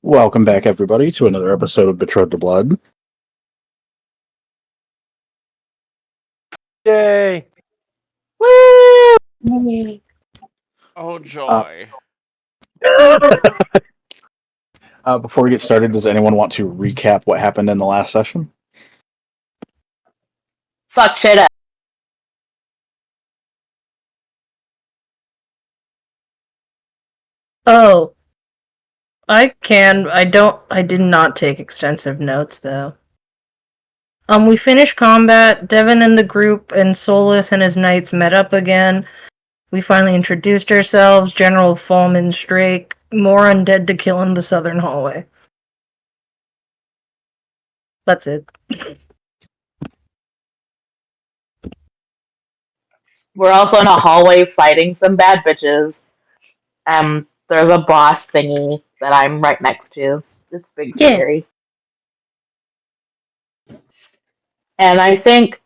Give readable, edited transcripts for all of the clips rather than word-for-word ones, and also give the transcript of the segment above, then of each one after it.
Welcome back, everybody, to another episode of Betrothed Blood. Yay! Woo! Oh joy. Before we get started, does anyone want to recap what happened in the last session? Fuck shit up. Oh, I can. I did not take extensive notes though. We finished combat. Devin and the group and Solus and his knights met up again. We finally introduced ourselves. General Fallman's Drake. More undead to kill in the southern hallway. That's it. We're also in a hallway fighting some bad bitches. There's a boss thingy that I'm right next to. It's big Yeah. scary. And I think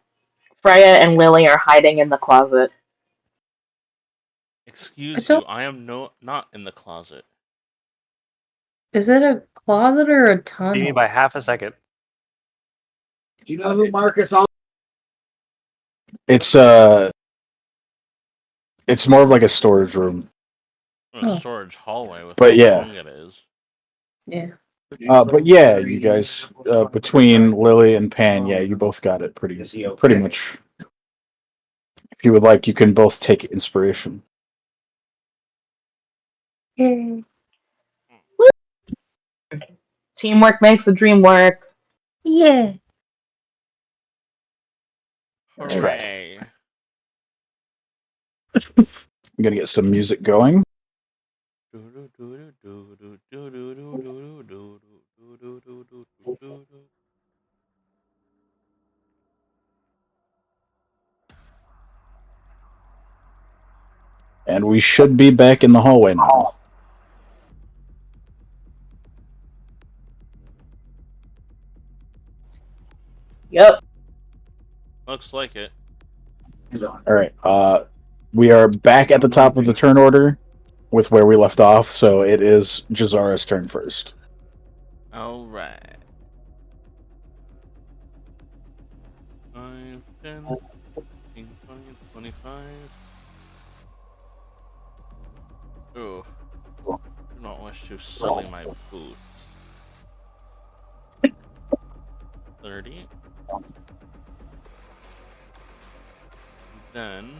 Freya and Lily are hiding in the closet. Excuse don't- you, I am not in the closet. Is it a closet or a You tunnel? mean by half a second? Do you know who Marcus on? It's more of like a storage room. A storage hallway with But how yeah. long it is. Yeah. But yeah, you guys, between Lily and Pan, yeah, you both got it pretty much. If you would like, you can both take inspiration. Yay. Teamwork makes the dream work. Yeah. Hooray. I'm gonna get some music going. And we should be back in the hallway now. Yep. Looks like it. Alright, we are back at the top of the turn order with where we left off, so it is Jazara's turn first. Alright. 5, 10, 15, 20, 25. Ooh. Do not wish to sully my boots. 30. Then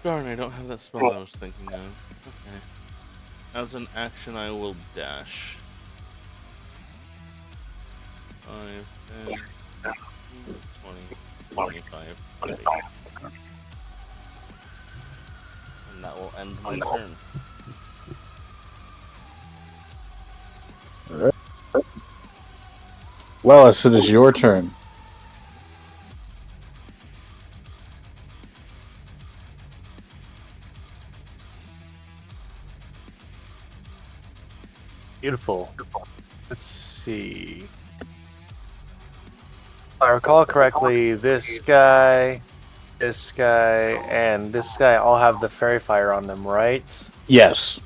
darn, I don't have that spell I was thinking of. Okay. As an action, I will dash. 5, 10, 15, 20, 25, 30. And that will end my turn. Wellis, it is your turn. Beautiful. Let's see. If I recall correctly, this guy, and this guy all have the fairy fire on them, right? Yes.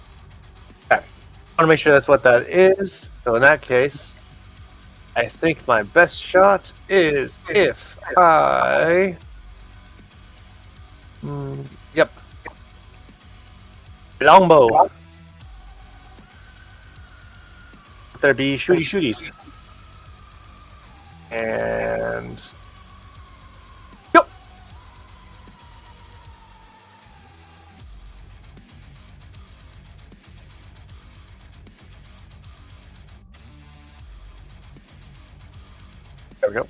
I want to make sure that's what that is. So in that case, I think my best shot is if I... yep. Longbow. There be shooties. And... Yep. There we go.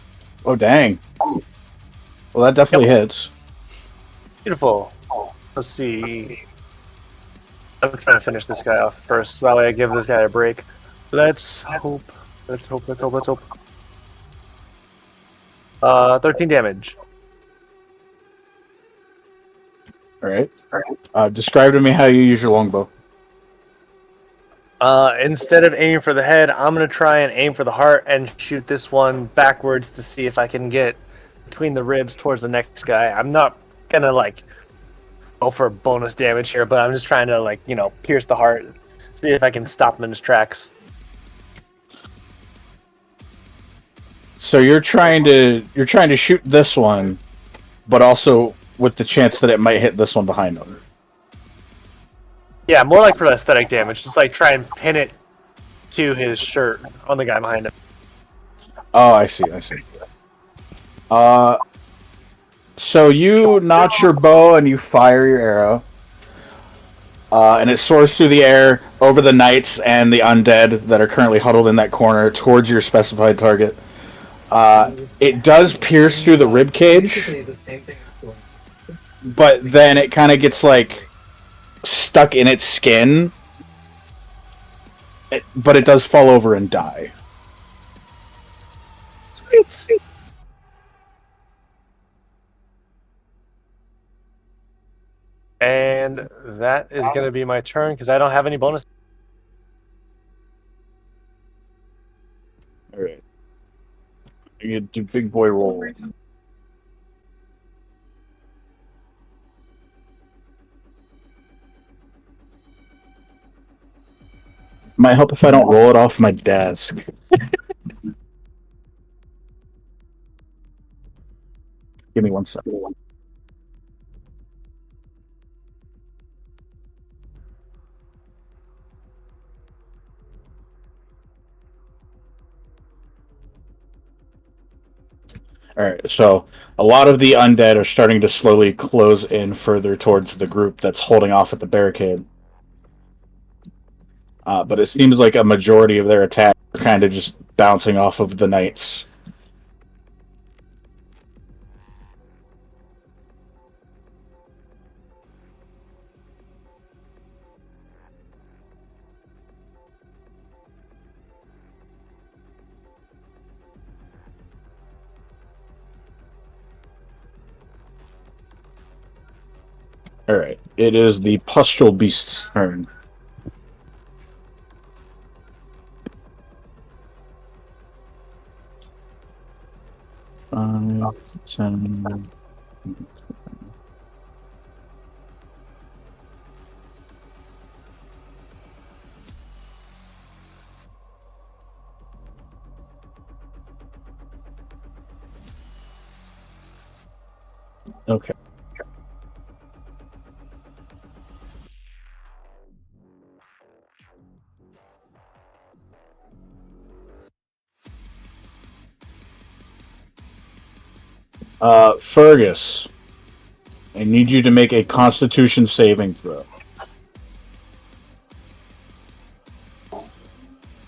Oh, dang. Well, that definitely hits. Beautiful. Let's see. I'm trying to finish this guy off first, so that way I give this guy a break. Let's hope. 13 damage. Alright. Describe to me how you use your longbow. Instead of aiming for the head, I'm going to try and aim for the heart and shoot this one backwards to see if I can get between the ribs towards the next guy. I'm not gonna like go for bonus damage here, but I'm just trying to like pierce the heart, see if I can stop him in his tracks. So you're trying to shoot this one, but also with the chance that it might hit this one behind him. Yeah, more like for aesthetic damage. Just like try and pin it to his shirt on the guy behind him. Oh, I see. So you notch your bow and you fire your arrow. And it soars through the air over the knights and the undead that are currently huddled in that corner towards your specified target. It does pierce through the rib cage, but then it kind of gets like stuck in its skin. But it does fall over and die. Sweet. And that is going to be my turn because I don't have any bonus. All right. You do big boy roll. Might help if I don't roll it off my desk. Give me 1 second. Alright, so a lot of the undead are starting to slowly close in further towards the group that's holding off at the barricade. But it seems like a majority of their attacks are kind of just bouncing off of the knights. Alright, it is the Pustule Beast's turn. Five, 10. Okay. Fergus, I need you to make a Constitution saving throw.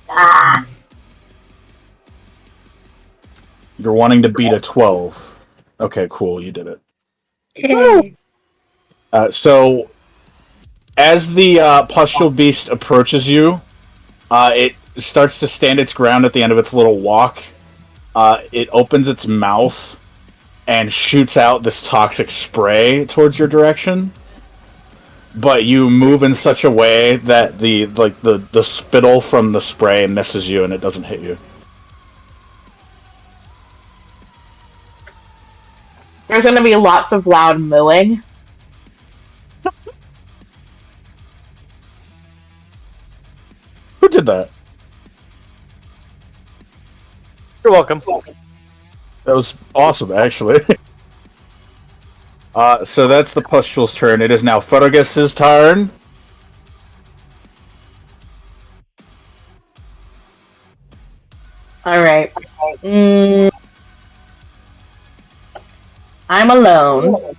Ah, You're wanting to beat a 12. Okay, cool, you did it. Yay. So, as the Pustule Beast approaches you, it starts to stand its ground at the end of its little walk. It opens its mouth and shoots out this toxic spray towards your direction. But you move in such a way that the spittle from the spray misses you and it doesn't hit you. there's going to be lots of loud mooing. Who did that? You're welcome. That was awesome, actually. So that's the Pustule's turn. It is now Fergus's turn. All right. I'm alone.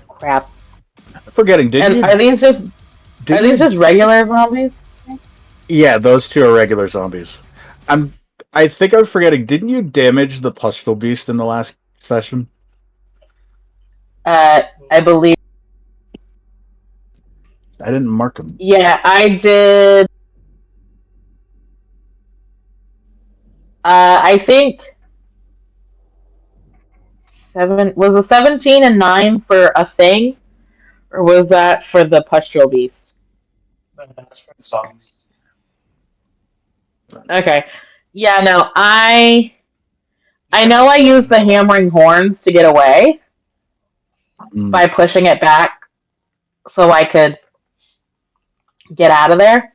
Crap. Forgetting, did And you? are these just regular zombies? Yeah, those two are regular zombies. I think I'm forgetting. Didn't you damage the Pustule Beast in the last session? I believe. I didn't mark him. Yeah, I did. I think Was a 17 and 9 for a thing, or was that for the pustule beast? That's for the songs. Okay. Yeah, no, I know I used the hammering horns to get away by pushing it back so I could get out of there.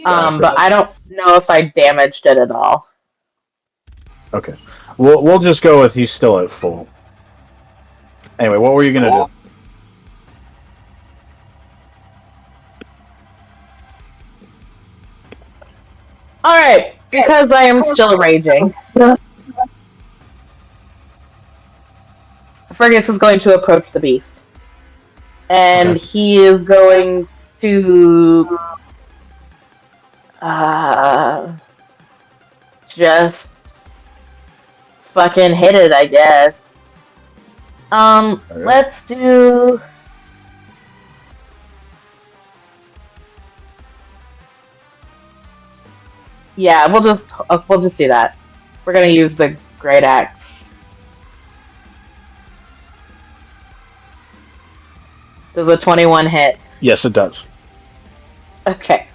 But I don't know if I damaged it at all. Okay. We'll just go with he's still at full. Anyway, what were you gonna do? Alright, because I am still raging. Fergus is going to approach the beast. And he is going to just fucking hit it, I guess. Let's do... Yeah, we'll just do that. We're gonna use the great axe. Does the 21 hit? Yes, it does. Okay.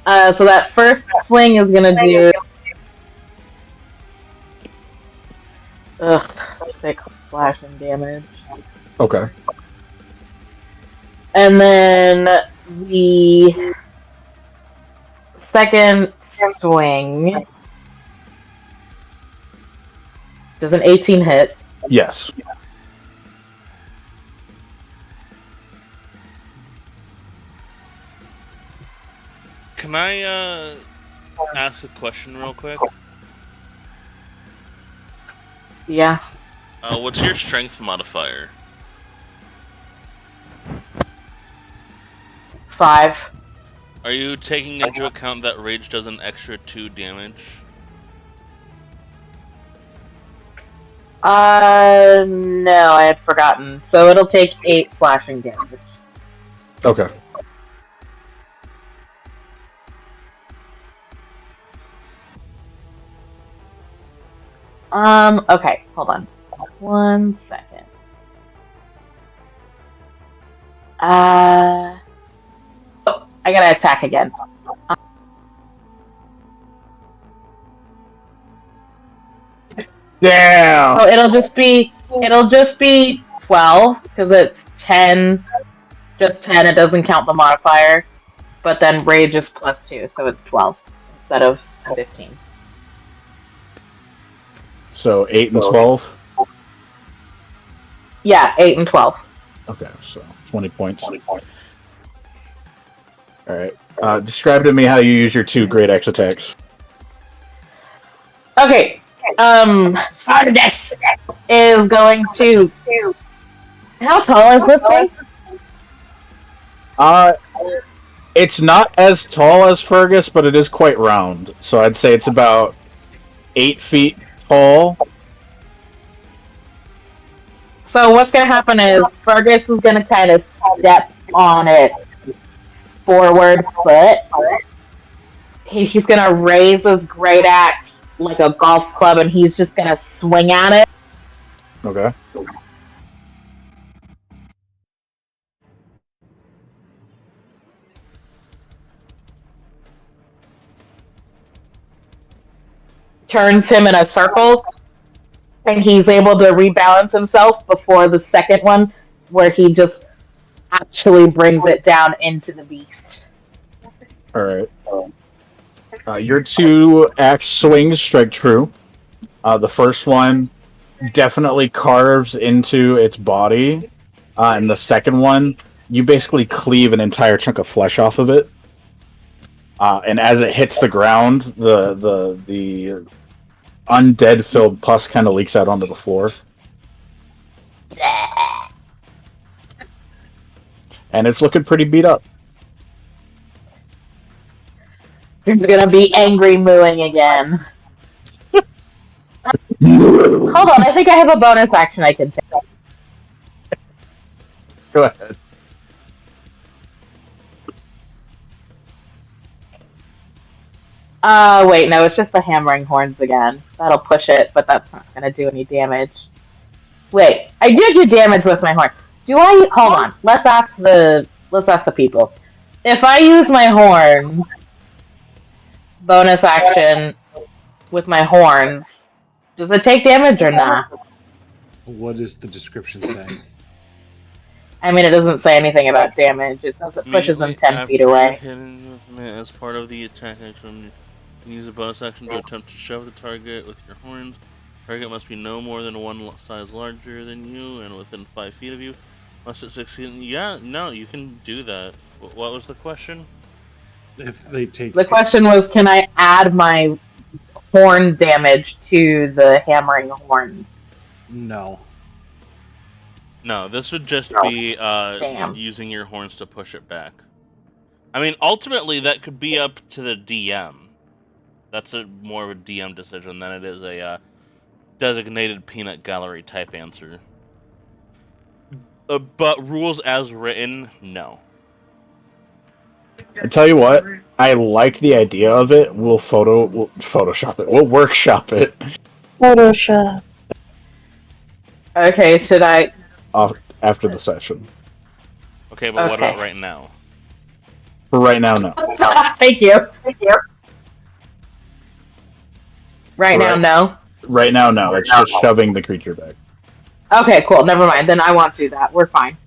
So that first swing is gonna do... 6 slashing damage. Okay. And then the second swing does an 18 hit. Yes. Can I ask a question real quick? Yeah. What's your strength modifier? 5. Are you taking into account that rage does an extra 2 damage? No, I had forgotten. So it'll take 8 slashing damage. Okay. Okay, hold on. 1 second. Oh, I gotta attack again. Damn! So it'll just be 12, because it's 10, just 10, it doesn't count the modifier. But then rage is plus 2, so it's 12 instead of 15. So 8 and 12? Yeah, 8 and 12. Okay, so 20 points. Alright. Describe to me how you use your 2 great X attacks. Okay, Fardas is going to... How tall is this thing? It's not as tall as Fergus, but it is quite round. So I'd say it's about 8 feet tall. So what's going to happen is Fergus is going to kind of step on its forward foot. He's going to raise his great axe like a golf club, and he's just going to swing at it. Okay. Turns him in a circle, and he's able to rebalance himself before the second one, where he just actually brings it down into the beast. Alright. Your 2 axe swings strike true. The first one definitely carves into its body. And the second one, you basically cleave an entire chunk of flesh off of it. And as it hits the ground, the undead-filled pus kind of leaks out onto the floor. And it's looking pretty beat up. He's gonna be angry mooing again. Hold on, I think I have a bonus action I can take. Go ahead. Wait, no, it's just the hammering horns again. That'll push it, but that's not gonna do any damage. Wait, I do damage with my horn. Do I? Hold on. Let's ask the people. If I use my horns, bonus action with my horns, does it take damage or not? What does the description say? I mean, it doesn't say anything about damage. It says it pushes them 10 feet away. Hitting with as part of the attack action, you use a bonus action to attempt to shove the target with your horns. Target must be no more than one size larger than you and within 5 feet of you. Must it succeed? Yeah, no, you can do that. What was the question? If they take The question was, can I add my horn damage to the hammering horns? no. No, this would just be Damn. using your horns to push it back. I mean, ultimately, that could be up to the DM. That's more of a DM decision than it is a designated peanut gallery type answer. But rules as written, no. I tell you what, I like the idea of it. We'll Photoshop it. We'll workshop it. Photoshop. Okay, should I? After the session. Okay, but what Okay. about right now? For right now, no. Thank you. Right now, no. Right now, no. It's just shoving the creature back. Okay, cool. Never mind. Then I won't do that. We're fine.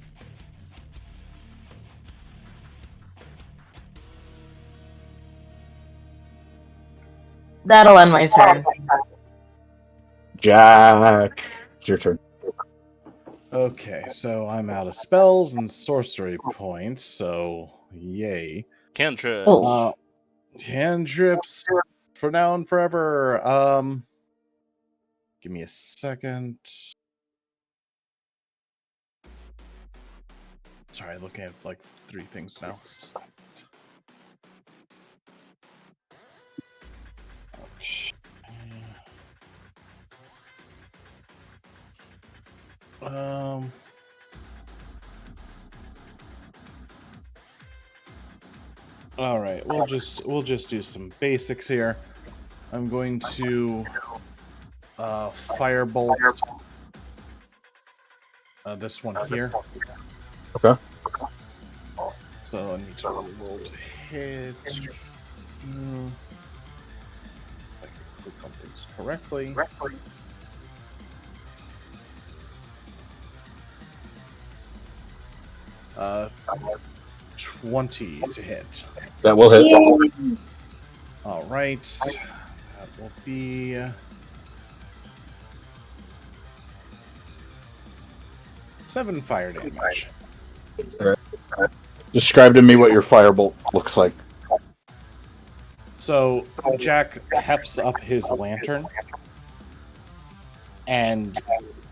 That'll end my turn. Jack, it's your turn. Okay, so I'm out of spells and sorcery points, so yay. Cantrip. Cantrips for now and forever. Give me a second. Sorry, looking at like 3 things now. Okay. All right, we'll just do some basics here. I'm going to firebolt this one here. Okay. So I need to roll to hit. I can click on things correctly. 20 to hit. That will hit. All right, that will be 7 fire damage. Describe to me what your firebolt looks like. So Jack hefts up his lantern and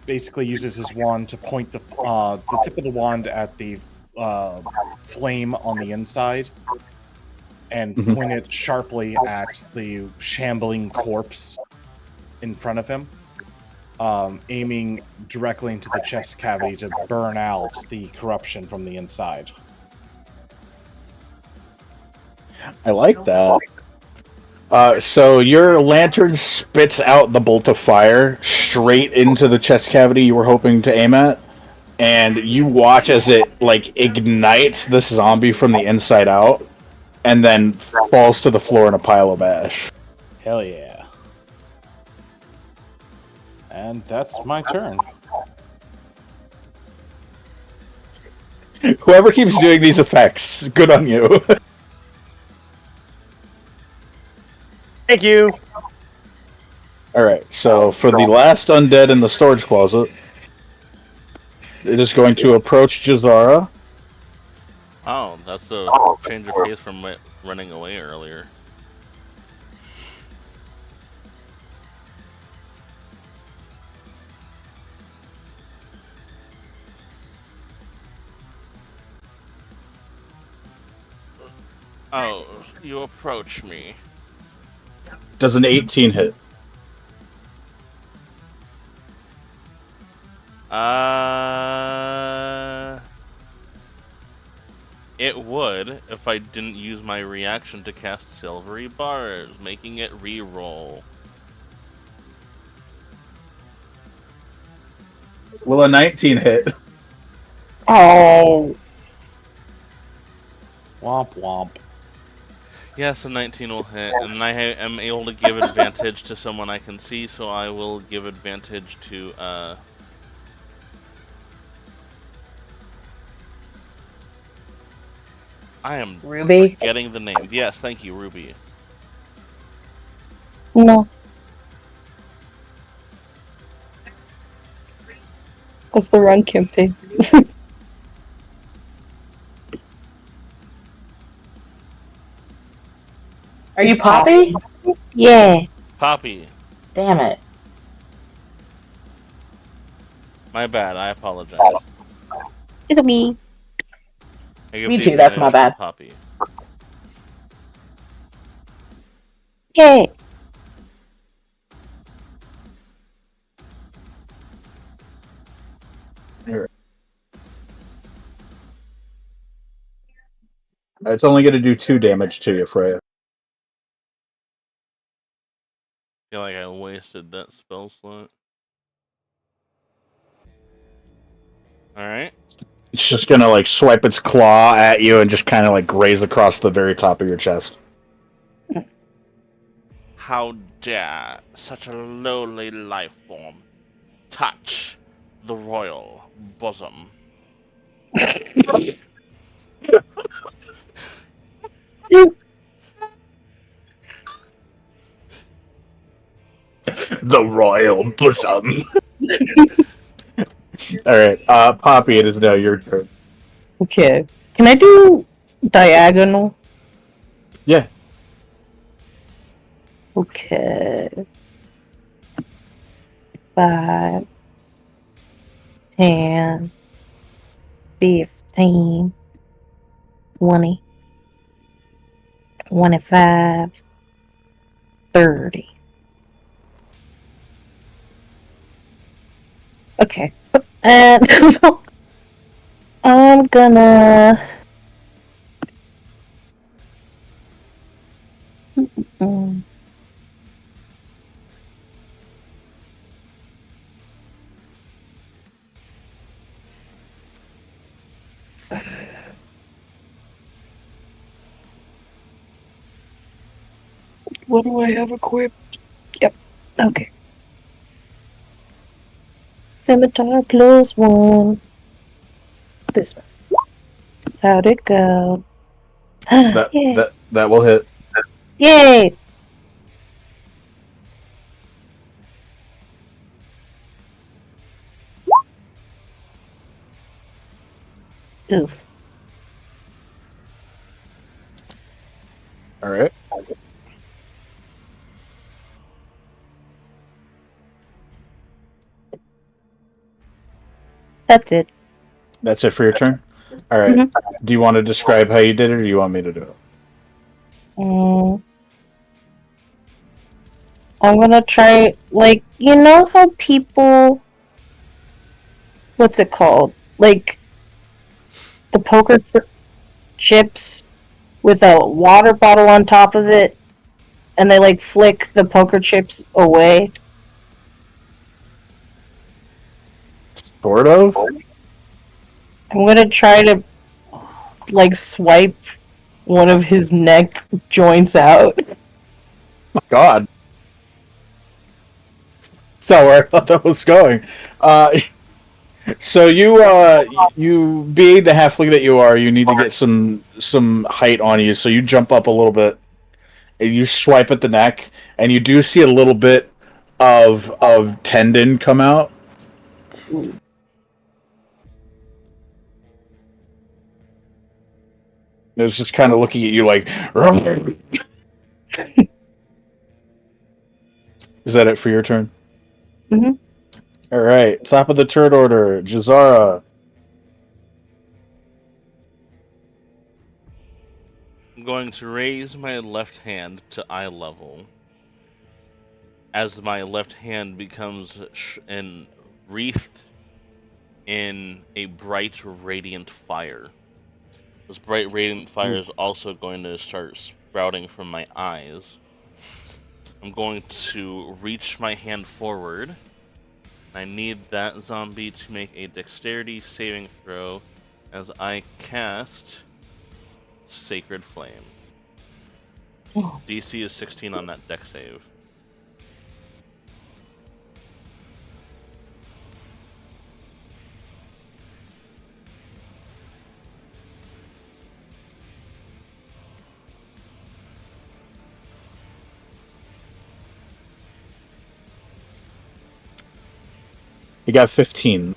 basically uses his wand to point the tip of the wand at the flame on the inside and point it sharply at the shambling corpse in front of him, aiming directly into the chest cavity to burn out the corruption from the inside. I like that. So your lantern spits out the bolt of fire straight into the chest cavity you were hoping to aim at, and you watch as it like ignites this zombie from the inside out, and then falls to the floor in a pile of ash. Hell yeah. And that's my turn. Whoever keeps doing these effects, good on you. Thank you. Alright, so for the last undead in the storage closet, it is going to approach Jazara. Oh, that's a change of pace from running away earlier. Oh, you approach me. Does an 18 hit? It would if I didn't use my reaction to cast Silvery Bars, making it re-roll. Will a 19 hit? Oh, Womp womp. Yes, a 19 will hit, and I am able to give advantage to someone I can see, so I will give advantage to, I am Ruby. forgetting the name. Yes, thank you, Ruby. No. That's the wrong campaign. Are you Poppy? Yeah. Poppy. Damn it. My bad, I apologize. It'll be. I give Me the too, that's my advantage to bad. Poppy. Yeah. It's only going to do 2 damage to you, Freya. I feel like I wasted that spell slot. Alright. It's just going to like swipe its claw at you and just kind of like graze across the very top of your chest. How dare such a lowly life form touch the royal bosom? The royal bosom. All right, Poppy, it is now your turn. Okay. Can I do diagonal? Yeah. Okay. 5, 10, 15, 20, 25, 30. Okay. And I'm gonna. Mm. What do I have equipped? Yep. Okay. Scimitar +1. This one. How'd it go? That Yay. that will hit. Yay! Oof. All right. That's it. That's it for your turn. All right. Mhm. Do you want to describe how you did it, or do you want me to do it? I'm gonna try, like, you know how people. What's it called? Like, the chips with a water bottle on top of it, and they, like, flick the poker chips away. Sort of. I'm gonna try to, like, swipe one of his neck joints out. God. That's not where I thought that was going. So you being the halfling that you are, you need to get some height on you. So you jump up a little bit, and you swipe at the neck, and you do see a little bit of tendon come out. It's just kind of looking at you like. Is that it for your turn? Mhm. All right, top of the turn order, Jazara. I'm going to raise my left hand to eye level as my left hand becomes wreathed in a bright, radiant fire. This bright, radiant fire is also going to start sprouting from my eyes. I'm going to reach my hand forward, I need that zombie to make a dexterity saving throw as I cast Sacred Flame. DC is 16 on that dex save. You got 15.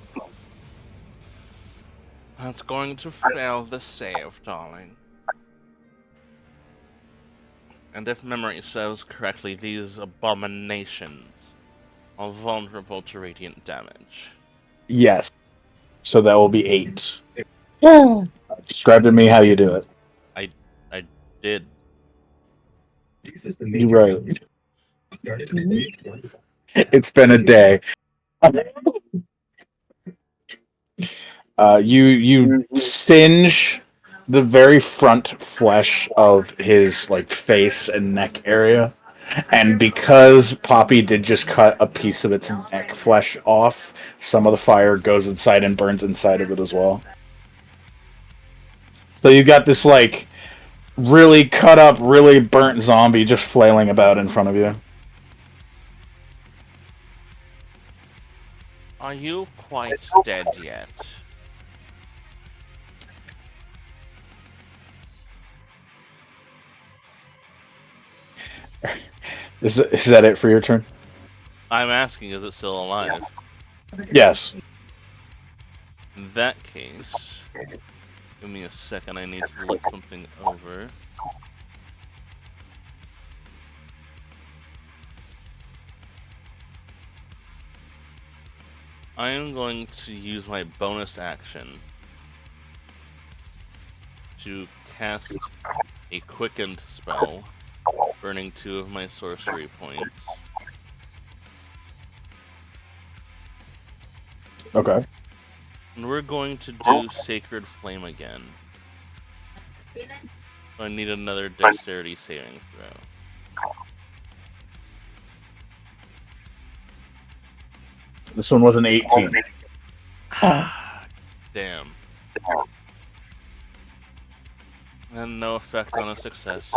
That's going to fail the save, darling. And if memory serves correctly, these abominations are vulnerable to radiant damage. Yes. So that will be 8. Describe to me how you do it. I did. You're right. It's been a day. You singe the very front flesh of his like face and neck area, and because Poppy did just cut a piece of its neck flesh off, some of the fire goes inside and burns inside of it as well. So you got this like really cut up, really burnt zombie just flailing about in front of you. Are you quite dead yet? Is that it for your turn? I'm asking, is it still alive? Yes. In that case, give me a second, I need to look something over. I am going to use my bonus action to cast a quickened spell, burning 2 of my sorcery points. Okay. And we're going to do Sacred Flame again. So I need another dexterity saving throw. This one was an 18. Damn. And no effect on a success.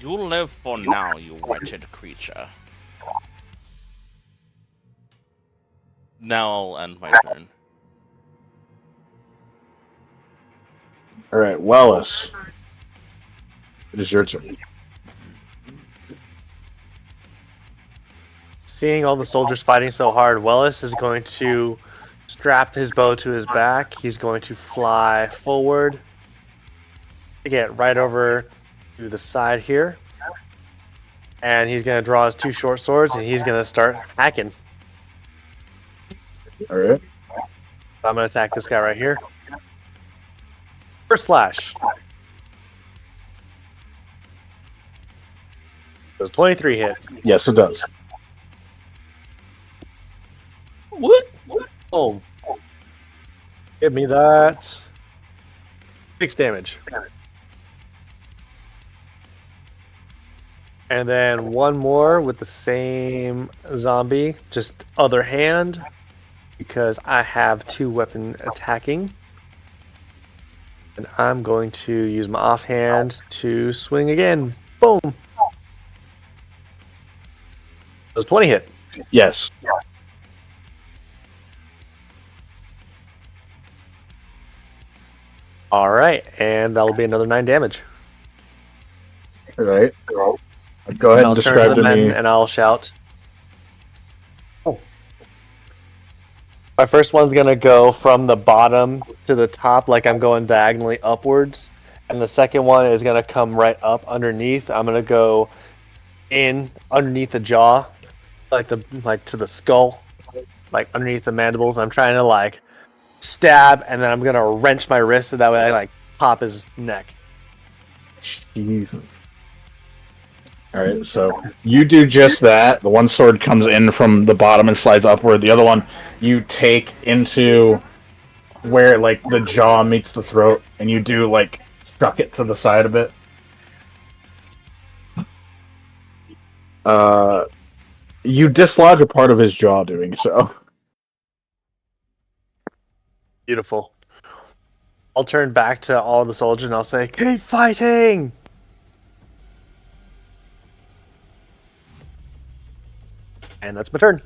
You live for now, you wretched creature. Now I'll end my turn. Alright, Wellis. It is your turn. Seeing all the soldiers fighting so hard, Wellis is going to strap his bow to his back. He's going to fly forward to get right over to the side here. And he's going to draw his 2 short swords and he's going to start hacking. Alright. I'm going to attack this guy right here. First slash. Does 23 hit? Yes, it does. What? Oh. Give me that. 6 damage. And then one more with the same zombie, just other hand, because I have 2 weapon attacking. And I'm going to use my offhand to swing again. Boom! Does 20 hit? Yes. Alright, and that'll be another 9 damage. Alright. Go ahead and I'll describe turn to the men me. and I'll shout. Oh. My first one's gonna go from the bottom to the top, like I'm going diagonally upwards, and the second one is gonna come right up underneath. I'm gonna go in underneath the jaw, like to the skull, like underneath the mandibles. I'm trying to like stab, and then I'm gonna wrench my wrist so that way I like pop his neck. Jesus. Alright, so you do just that. The one sword comes in from the bottom and slides upward. The other one you take into where like the jaw meets the throat, and you do like chuck it to the side a bit. You dislodge a part of his jaw doing so. Beautiful. I'll turn back to all the soldiers and I'll say, "Keep fighting!" And that's my turn.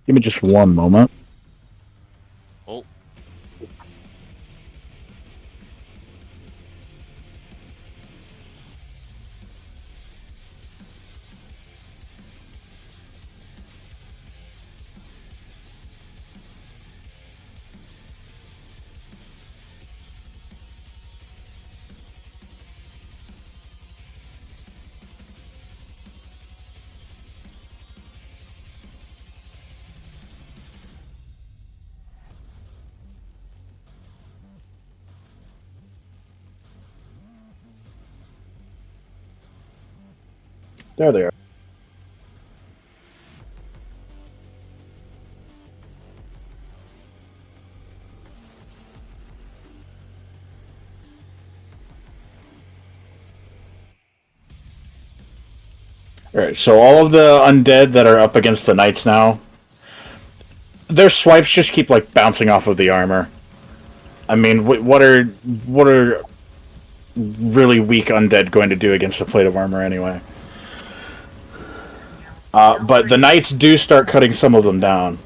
Give me just one moment. Oh, There they are. Alright, so all of the undead that are up against the knights now, their swipes just keep like bouncing off of the armor. I mean, what are really weak undead going to do against a plate of armor anyway? But the knights do start cutting some of them down.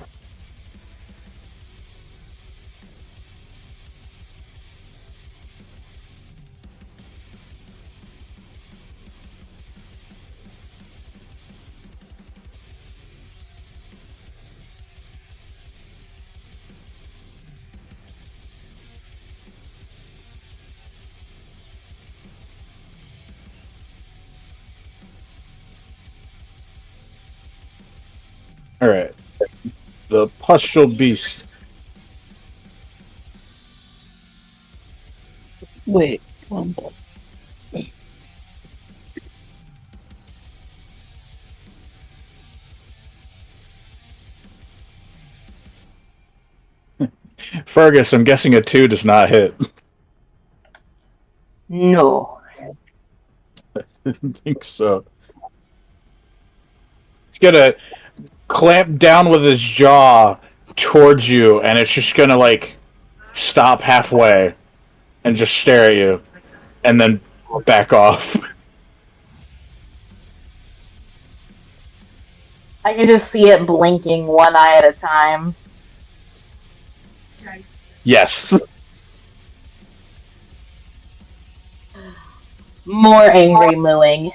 Alright. The pustule beast. Wait. Fergus, I'm guessing a 2 does not hit. No. I think so. He's gonna clamp down with his jaw towards you, and it's just gonna like stop halfway and just stare at you, and then back off. I can just see it blinking one eye at a time. Yes. More angry mooing.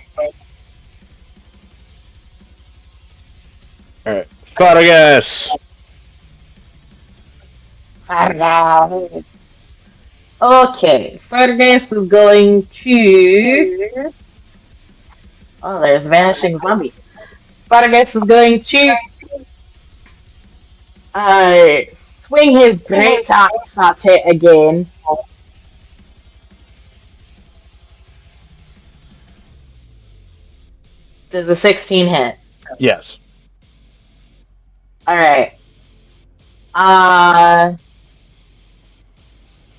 Alright. Fargus! Fergus. Okay, Fergus is going to. Oh, there's vanishing zombies. Fergus is going to swing his great axe at it again. Does a 16 hit? Yes. Alright.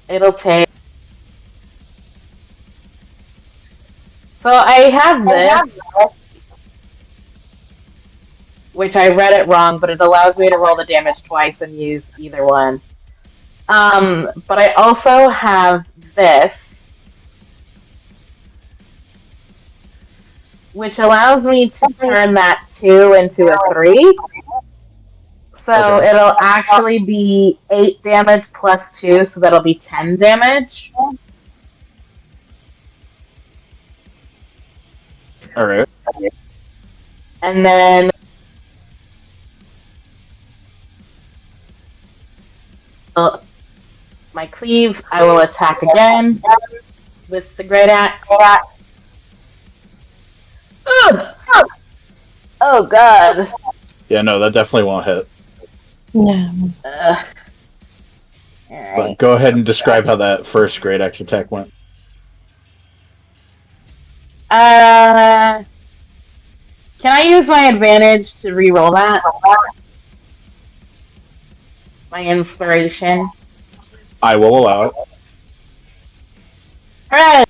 It'll take. So I have this, which I read it wrong, but it allows me to roll the damage twice and use either one. But I also have this, which allows me to turn that 2 into a 3. So Okay. it'll actually be 8 damage plus 2, so that'll be 10 damage. Alright. And then my cleave, I will attack again with the great axe. Ugh. Oh god. Yeah, no, that definitely won't hit. No. Alright. But go ahead and describe how that first great axe attack went. Can I use my advantage to re-roll that? My inspiration. I will allow it. Alright.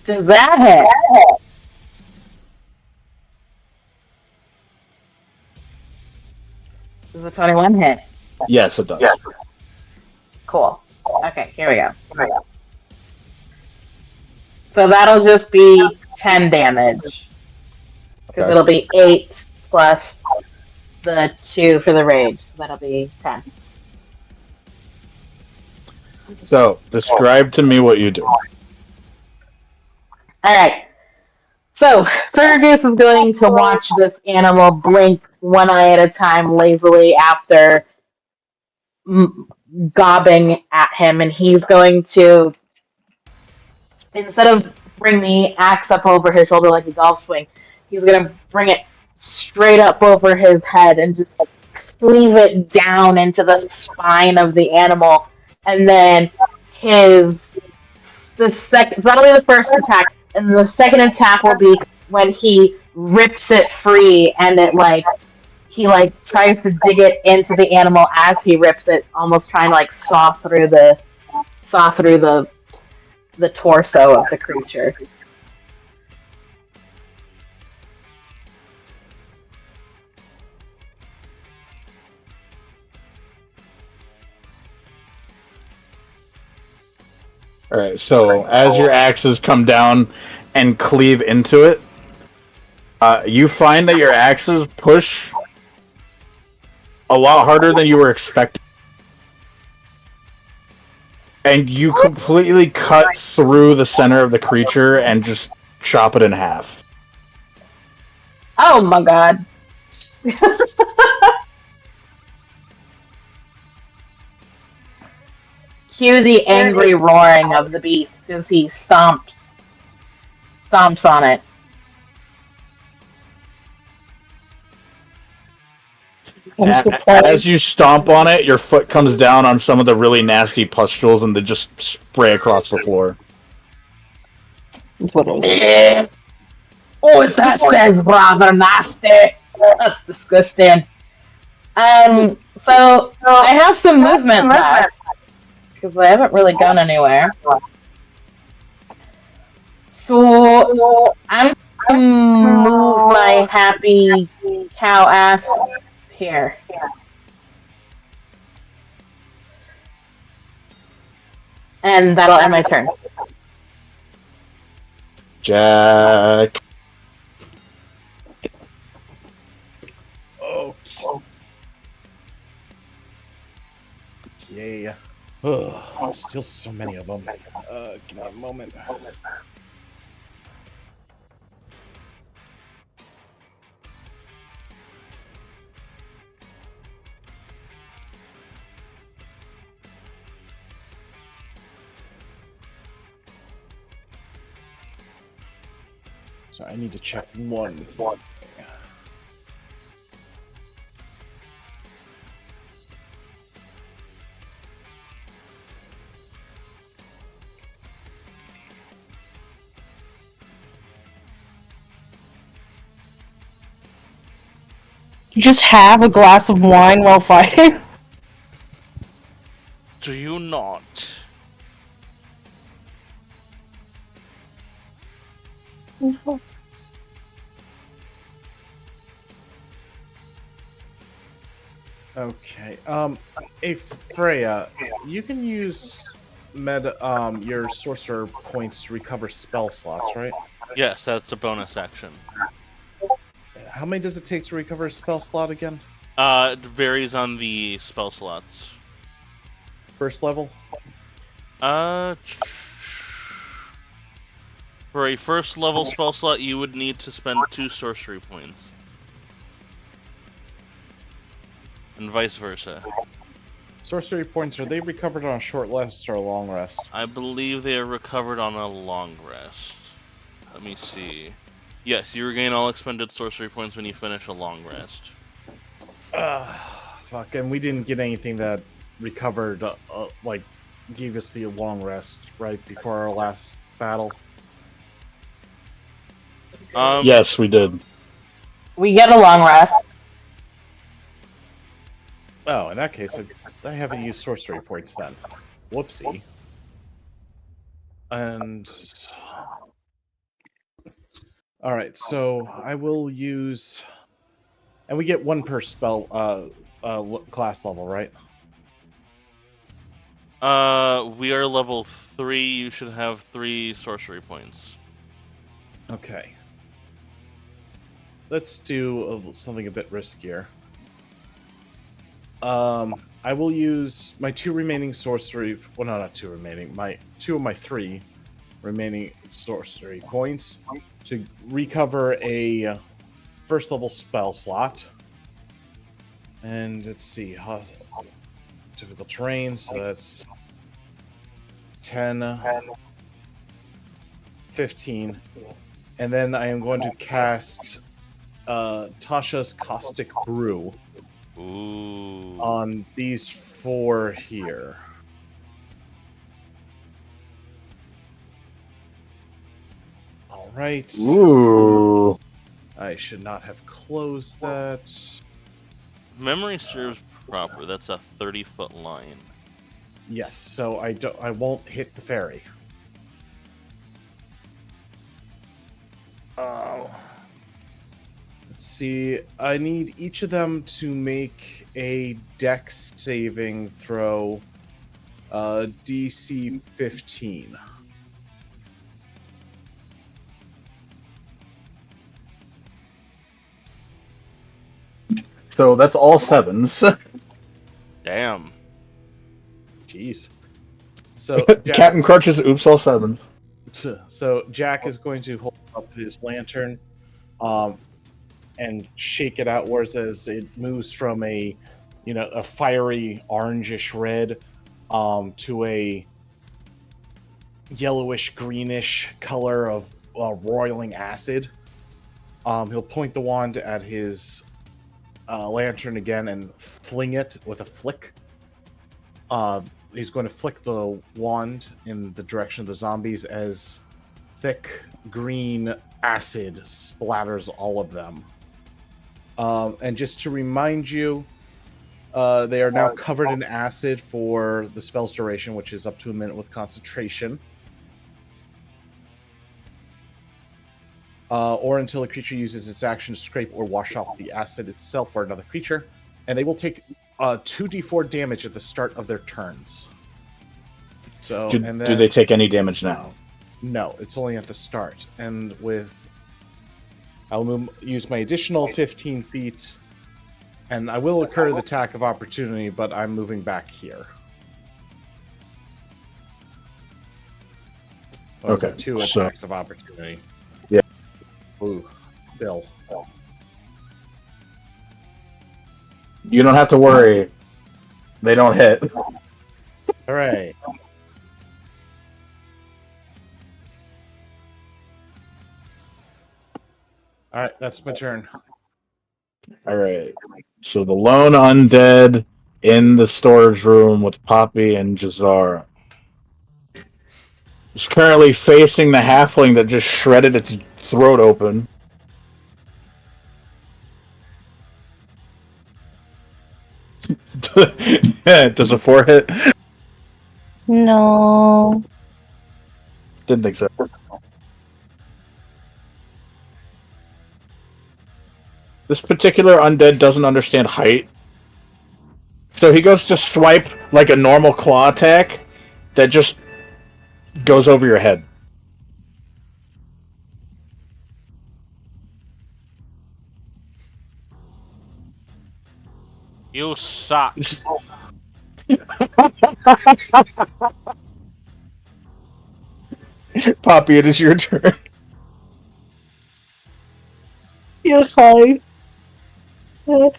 Does that hit? Does the 21 hit? Yes, it does. Cool. Okay, here we go. So that'll just be 10 damage. Because Okay. it'll be 8 plus the 2 for the rage. So that'll be 10. So, describe to me what you do. Alright. So, Fergus is going to watch this animal blink one eye at a time lazily after gobbing at him, and he's going to, instead of bring the axe up over his shoulder like a golf swing, he's going to bring it straight up over his head and just cleave it down into the spine of the animal, and then that'll be the first attack, and the second attack will be when he rips it free, and he tries to dig it into the animal as he rips it, almost trying to saw through the torso of the creature. Alright, so as your axes come down and cleave into it, you find that your axes push a lot harder than you were expecting. And you completely cut through the center of the creature and just chop it in half. Oh my god. Cue the angry roaring of the beast as he stomps on it. As you stomp on it, your foot comes down on some of the really nasty pustules and they just spray across the floor. Oh, that says rather nasty. That's disgusting. So I have some movement left because I haven't really gone anywhere. So I'm gonna move my happy cow ass here. And that'll end my turn. Jack. Okay. Ugh, still so many of them. Give me a moment. So I need to check one thing. You just have a glass of wine while fighting? Do you not? Okay. Hey Freya, you can use your sorcerer points to recover spell slots, right? Yes, that's a bonus action. How many does it take to recover a spell slot again? It varies on the spell slots. First level? For a first level spell slot, you would need to spend 2 sorcery points. And vice versa. sorcery points, are they recovered on a short rest or a long rest? I believe they are recovered on a long rest. Let me see. Yes, you regain all expended sorcery points when you finish a long rest. Fuck, and we didn't get anything that recovered, like, gave us the long rest right before our last battle. Yes, we did. We get a long rest. Oh, in that case, I haven't used sorcery points then. Whoopsie. And all right, so I will use, and we get one per spell class level, right? We are level 3. You should have 3 sorcery points. Okay. Let's do something a bit riskier. I will use my 2 remaining sorcery. Well, no, not 2 remaining. My 2 of my 3 remaining sorcery points to recover a first level spell slot. And let's see, difficult terrain. So that's 10, 15, and then I am going to cast Tasha's Caustic Brew. Ooh. On these 4 here. All right. Ooh. I should not have closed that. If memory serves proper, that's a 30-foot line. Yes, so I won't hit the fairy. Let's see. I need each of them to make a dex saving throw, DC 15. So that's all 7s. Damn. Jeez. So Captain Crunch's oops all 7s. So Jack is going to hold up his lantern, and shake it outwards as it moves from a fiery orangish red, to a yellowish greenish color of roiling acid. He'll point the wand at his lantern again and fling it with a flick. He's going to flick the wand in the direction of the zombies as thick green acid splatters all of them. And just to remind you, they are now covered in acid for the spell's duration, which is up to a minute with concentration. Or until a creature uses its action to scrape or wash off the acid itself or another creature. And they will take 2d4 damage at the start of their turns. So, Do they take any damage now? No, it's only at the start. And I'll use my additional 15 feet, and I will occur the attack of opportunity, but I'm moving back here. Okay, 2 attacks of opportunity. Yeah. Ooh, Bill. You don't have to worry. They don't hit. Hooray. Alright, that's my turn. Alright. So the lone undead in the storage room with Poppy and Jazar is currently facing the halfling that just shredded its throat open. Does a 4 hit? No. Didn't think so. This particular undead doesn't understand height. So he goes to swipe like a normal claw attack that just goes over your head. You suck. Poppy, it is your turn. Okay. I'm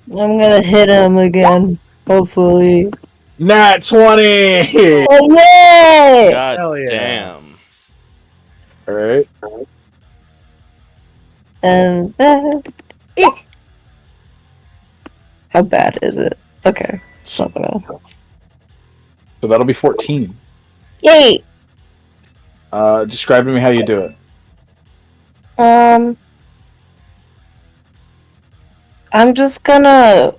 gonna hit him again. Hopefully. Nat 20! Oh yay! God Hell yeah. damn. Alright. And how bad is it? Okay, it's not bad. So that'll be 14. Yay! Describe to me how you do it. I'm just gonna.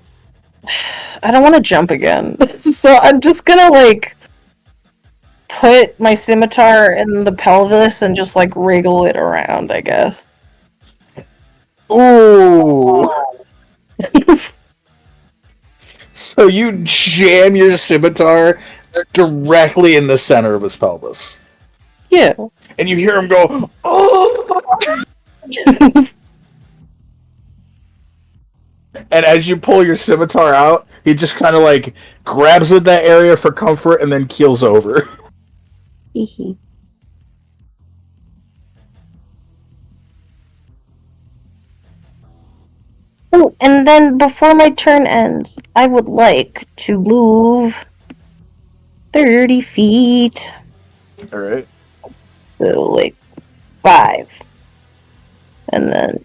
I don't want to jump again, so I'm just gonna like put my scimitar in the pelvis and just like wriggle it around, I guess. Ooh! So you jam your scimitar directly in the center of his pelvis. Yeah. And you hear him go, oh! And as you pull your scimitar out, he just kind of like grabs at that area for comfort and then keels over. Oh, and then before my turn ends, I would like to move 30 feet. Alright. So, like, 5. And then.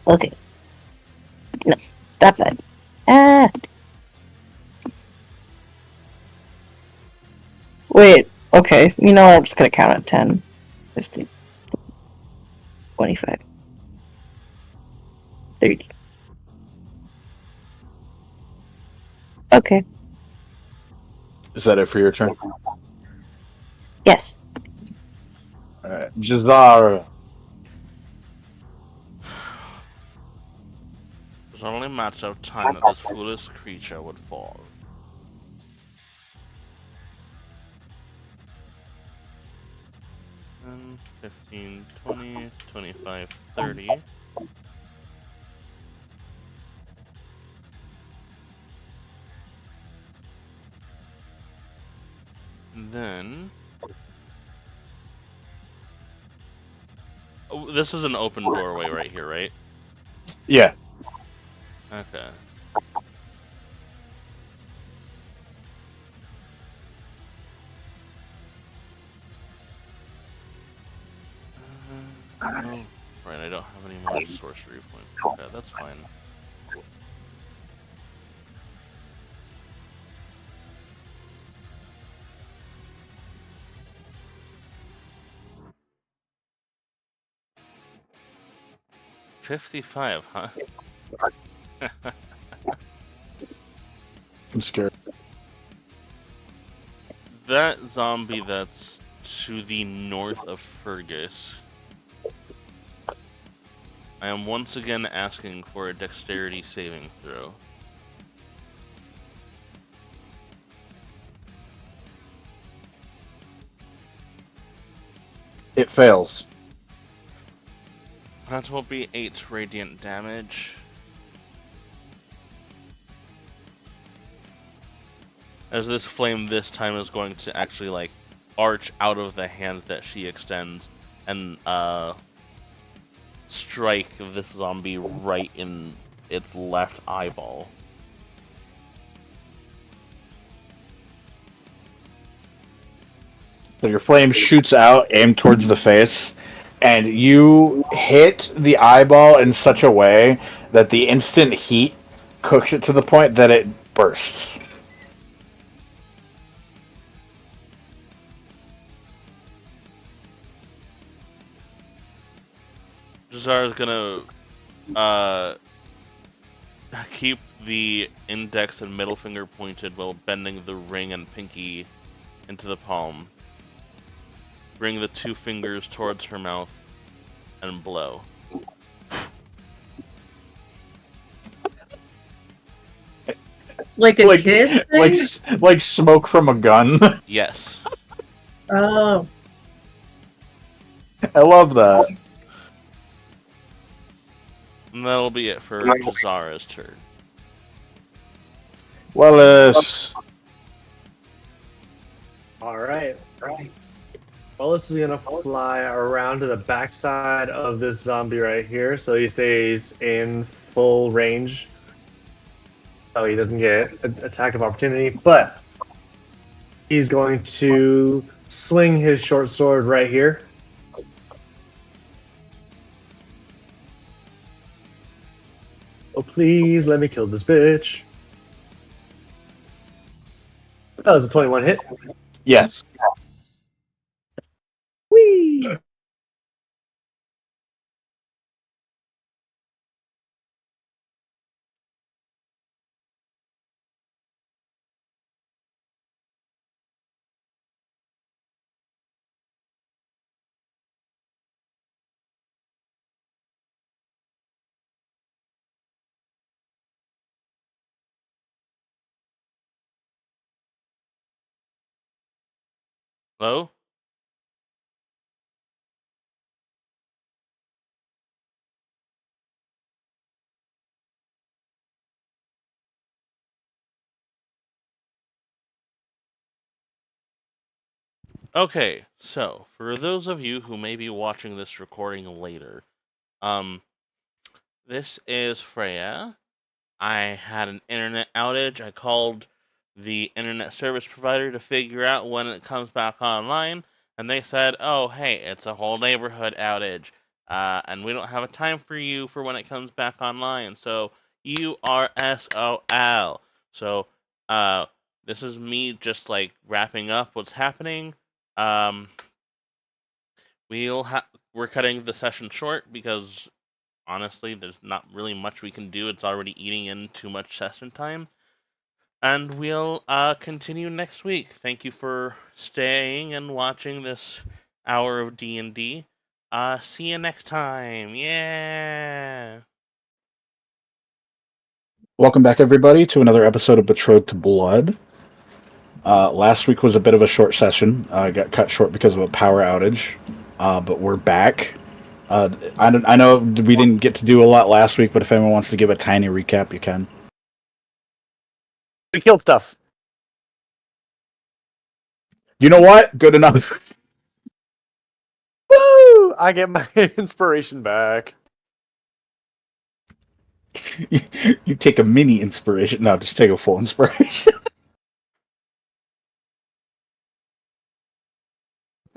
Okay. No, stop that. Ah. Wait, okay. You know what? I'm just gonna count at 10, 15, 25, 30. Okay. Is that it for your turn? Yes. Alright. Jazar. There's only a matter of time that this foolish creature would fall. And 15, 20, 25, 30. And then... Oh, this is an open doorway right here, right? Yeah. Okay. Oh, right, I don't have any more sorcery points. Okay, that's fine. $55, huh? I'm scared. That zombie that's to the north of Fergus. I am once again asking for a dexterity saving throw. It fails. That will be 8 radiant damage. As this flame this time is going to actually like arch out of the hand that she extends and strike this zombie right in its left eyeball. So your flame shoots out, aimed towards the face, and you hit the eyeball in such a way that the instant heat cooks it to the point that it bursts. Jazar is gonna keep the index and middle finger pointed while bending the ring and pinky into the palm. Bring the 2 fingers towards her mouth and blow. Like a kiss thing? like smoke from a gun. Yes. Oh. I love that. And that'll be it for Jazara's turn. Wallace. All right. Solus is gonna fly around to the backside of this zombie right here, so he stays in full range. So he doesn't get an attack of opportunity, but he's going to sling his short sword right here. Oh, please let me kill this bitch. That was a 21 hit. Yes. Whee! Hello? Okay, so for those of you who may be watching this recording later, um, this is Freya. I had an internet outage. I called the internet service provider to figure out when it comes back online, and they said, "Oh, hey, it's a whole neighborhood outage, and we don't have a time for you for when it comes back online. So you are SOL." So, this is me just like wrapping up what's happening. Um, we're cutting the session short because honestly, there's not really much we can do. It's already eating in too much session time. And we'll continue next week. Thank you for staying and watching this hour of D&D. See you next time. Yeah. Welcome back, everybody, to another episode of Betrothed to Blood. Last week was a bit of a short session. Got cut short because of a power outage, but we're back. I know we didn't get to do a lot last week, but if anyone wants to give a tiny recap, you can. We killed stuff. You know what? Good enough. Woo! I get my inspiration back. You take a mini inspiration. No, just take a full inspiration.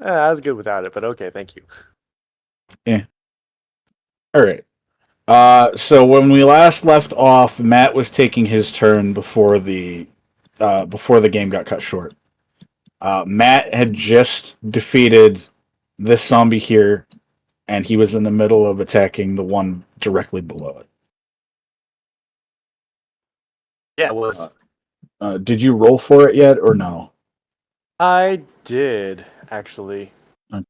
I was good without it, but okay, thank you. Yeah. All right. So when we last left off, Matt was taking his turn before the game got cut short. Matt had just defeated this zombie here, and he was in the middle of attacking the one directly below it. Yeah, it was. Did you roll for it yet, or no? I did, actually. Okay.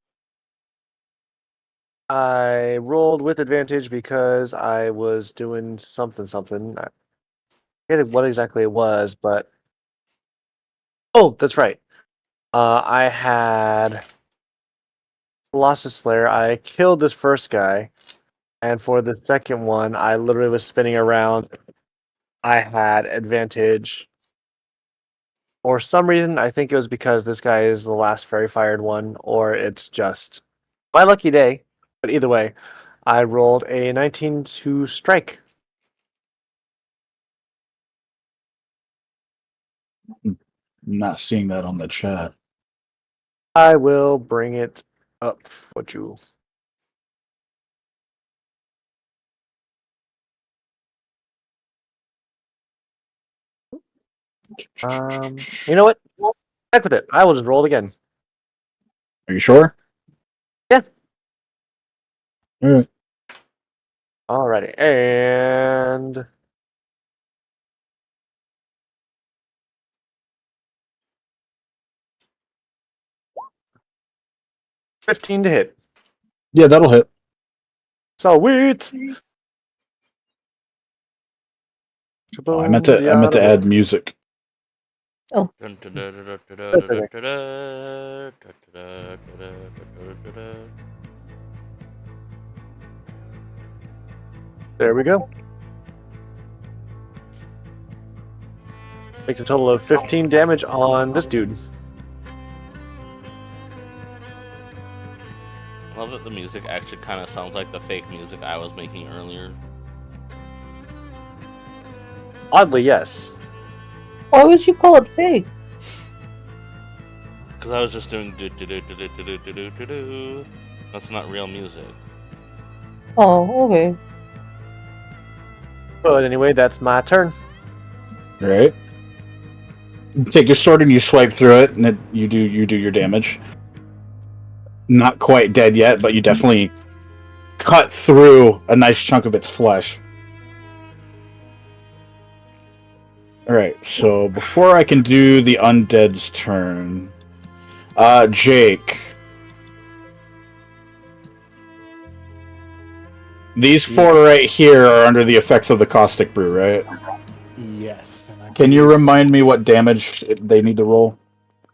I rolled with advantage because I was doing something. I forget what exactly it was, but... Oh, that's right. I had Colossus Slayer. I killed this first guy, and for the second one, I literally was spinning around. I had advantage. For some reason, I think it was because this guy is the last fairy fired one, or it's just my lucky day. But either way, I rolled a 19 to strike. I'm not seeing that on the chat. I will bring it up for you. You know what? Heck with it. I will just roll it again. Are you sure? Yeah. All right. Alrighty. And 15 to hit. Yeah, that'll hit. Sweet. Oh, I meant to add music. There we go. Makes a total of 15 damage on this dude. love that the music actually kind of sounds like the fake music I was making earlier. Oddly, yes. Why would you call it fake? Because I was just doing do do do do do do do do do do. That's not real music. Oh, okay. But anyway, that's my turn. All right. You take your sword and you swipe through it, and you do your damage. Not quite dead yet, but you definitely cut through a nice chunk of its flesh. All right. So before I can do the undead's turn, Jake. These four right here are under the effects of the caustic brew, right? Yes. And Can you remind me what damage they need to roll?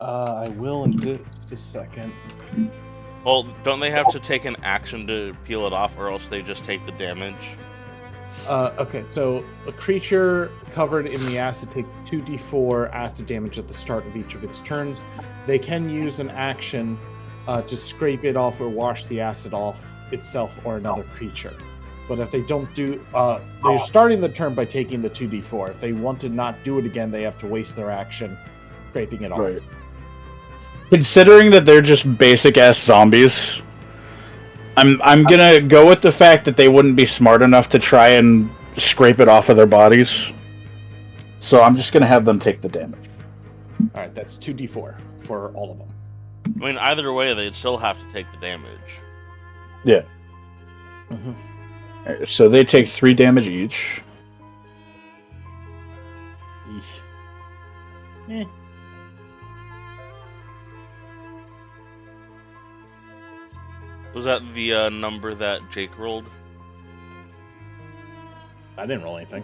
I will in just a second. Well, don't they have to take an action to peel it off, or else they just take the damage? Okay, so a creature covered in the acid takes 2d4 acid damage at the start of each of its turns. They can use an action to scrape it off or wash the acid off itself or another creature. But if they don't do... they're starting the turn by taking the 2d4. If they want to not do it again, they have to waste their action scraping it off. Right. Considering that they're just basic-ass zombies, I'm gonna go with the fact that they wouldn't be smart enough to try and scrape it off of their bodies. So I'm just gonna have them take the damage. Alright, that's 2d4 for all of them. I mean, either way, they'd still have to take the damage. Yeah. Mm-hmm. Alright, so they take 3 damage each. Was that the number that Jake rolled? I didn't roll anything.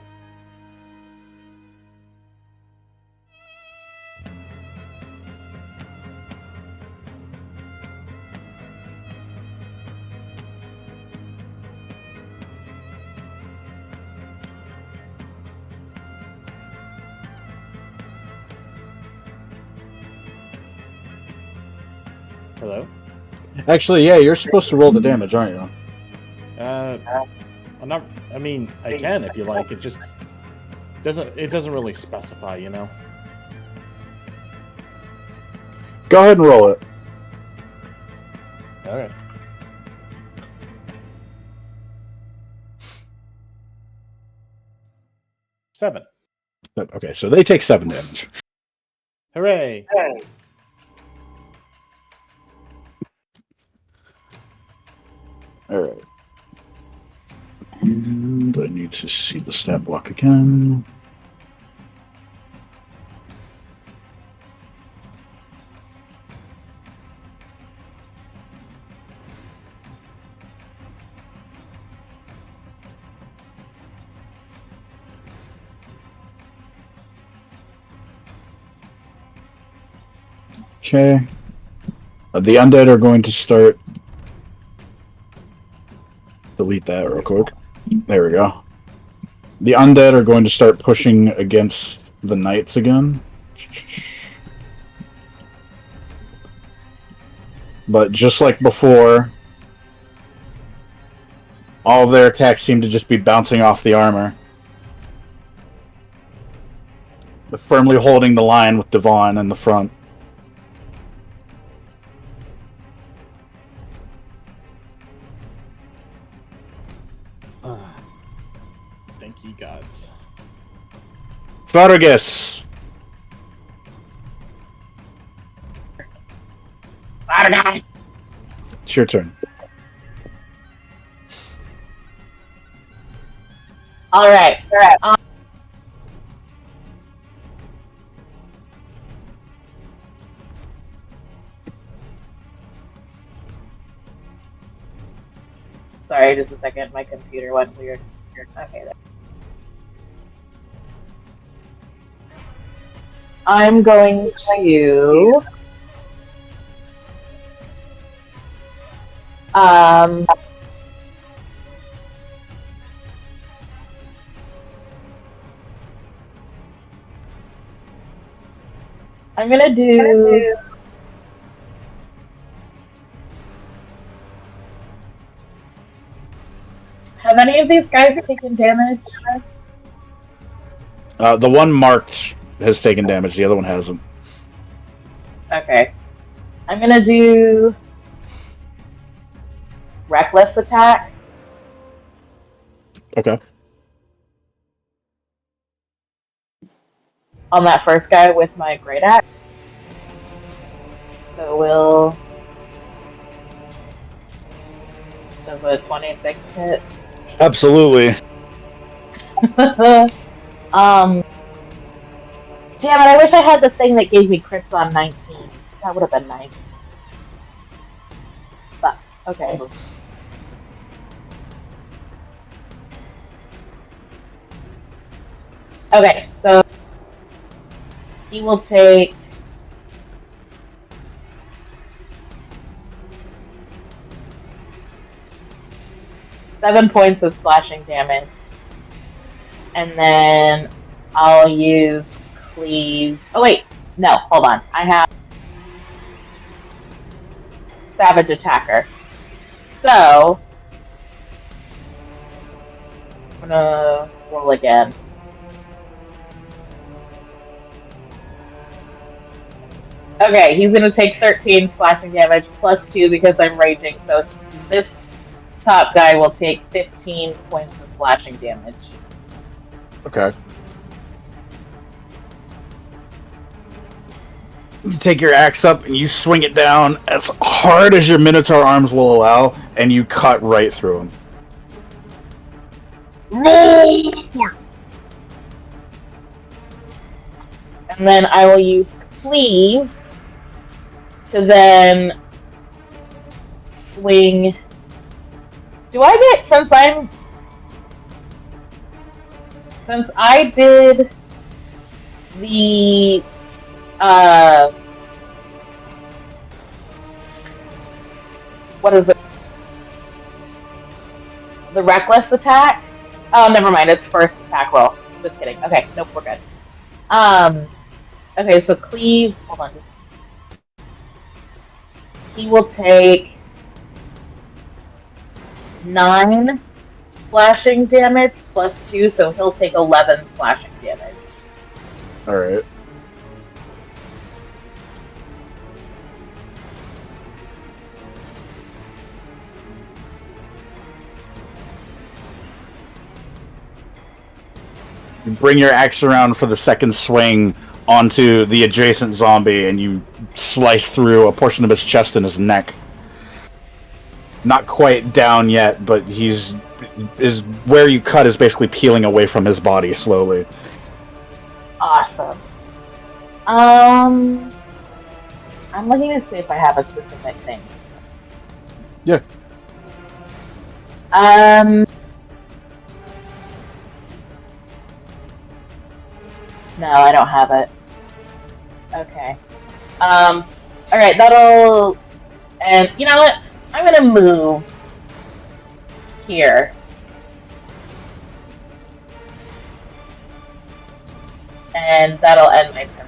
Hello? Actually, yeah, you're supposed to roll the damage, aren't you? I'm not. I mean, I can if you like. It just doesn't. It doesn't really specify, you know. Go ahead and roll it. All right. Seven. Okay, so they take 7 damage. Hooray! Alright. And I need to see the stat block again. Okay. The undead are going to start. Delete that real quick. There we go. The undead are going to start pushing against the knights again. But just like before, all of their attacks seem to just be bouncing off the armor. They're firmly holding the line with Devon in the front. Thank ye gods. Fargus! Vargas! It's your turn. Alright. Sorry, just a second. My computer went weird. Okay. I'm going to... I'm gonna do... any of these guys taking damage? The one marked has taken damage. The other one hasn't. Okay. I'm gonna do reckless attack. Okay. On that first guy with my great axe. So we'll. Does a 26 hit? Absolutely. Damn it, I wish I had the thing that gave me crits on 19. That would have been nice. But, okay. Okay, so he will take 7 points of slashing damage. And then I'll use Cleave. Oh, wait. No, hold on. I have Savage Attacker. So, I'm gonna roll again. Okay, he's gonna take 13 slashing damage plus 2 because I'm raging, so this top guy will take 15 points of slashing damage. Okay. You take your axe up and you swing it down as hard as your Minotaur arms will allow, and you cut right through him. Roar! And then I will use Cleave to then swing. Do I get, since I did the what is it? The reckless attack? Oh, never mind. It's first attack roll. Just kidding. Okay, nope, we're good. Okay, so Cleave. Hold on. He will take 9 slashing damage plus 2, so he'll take 11 slashing damage. Alright. You bring your axe around for the second swing onto the adjacent zombie, and you slice through a portion of his chest and his neck. Not quite down yet, but is where you cut is basically peeling away from his body slowly. Awesome. I'm looking to see if I have a specific thing. Yeah. No, I don't have it. Okay. Alright, that'll... And, you know what? I'm gonna move here. And that'll end my turn.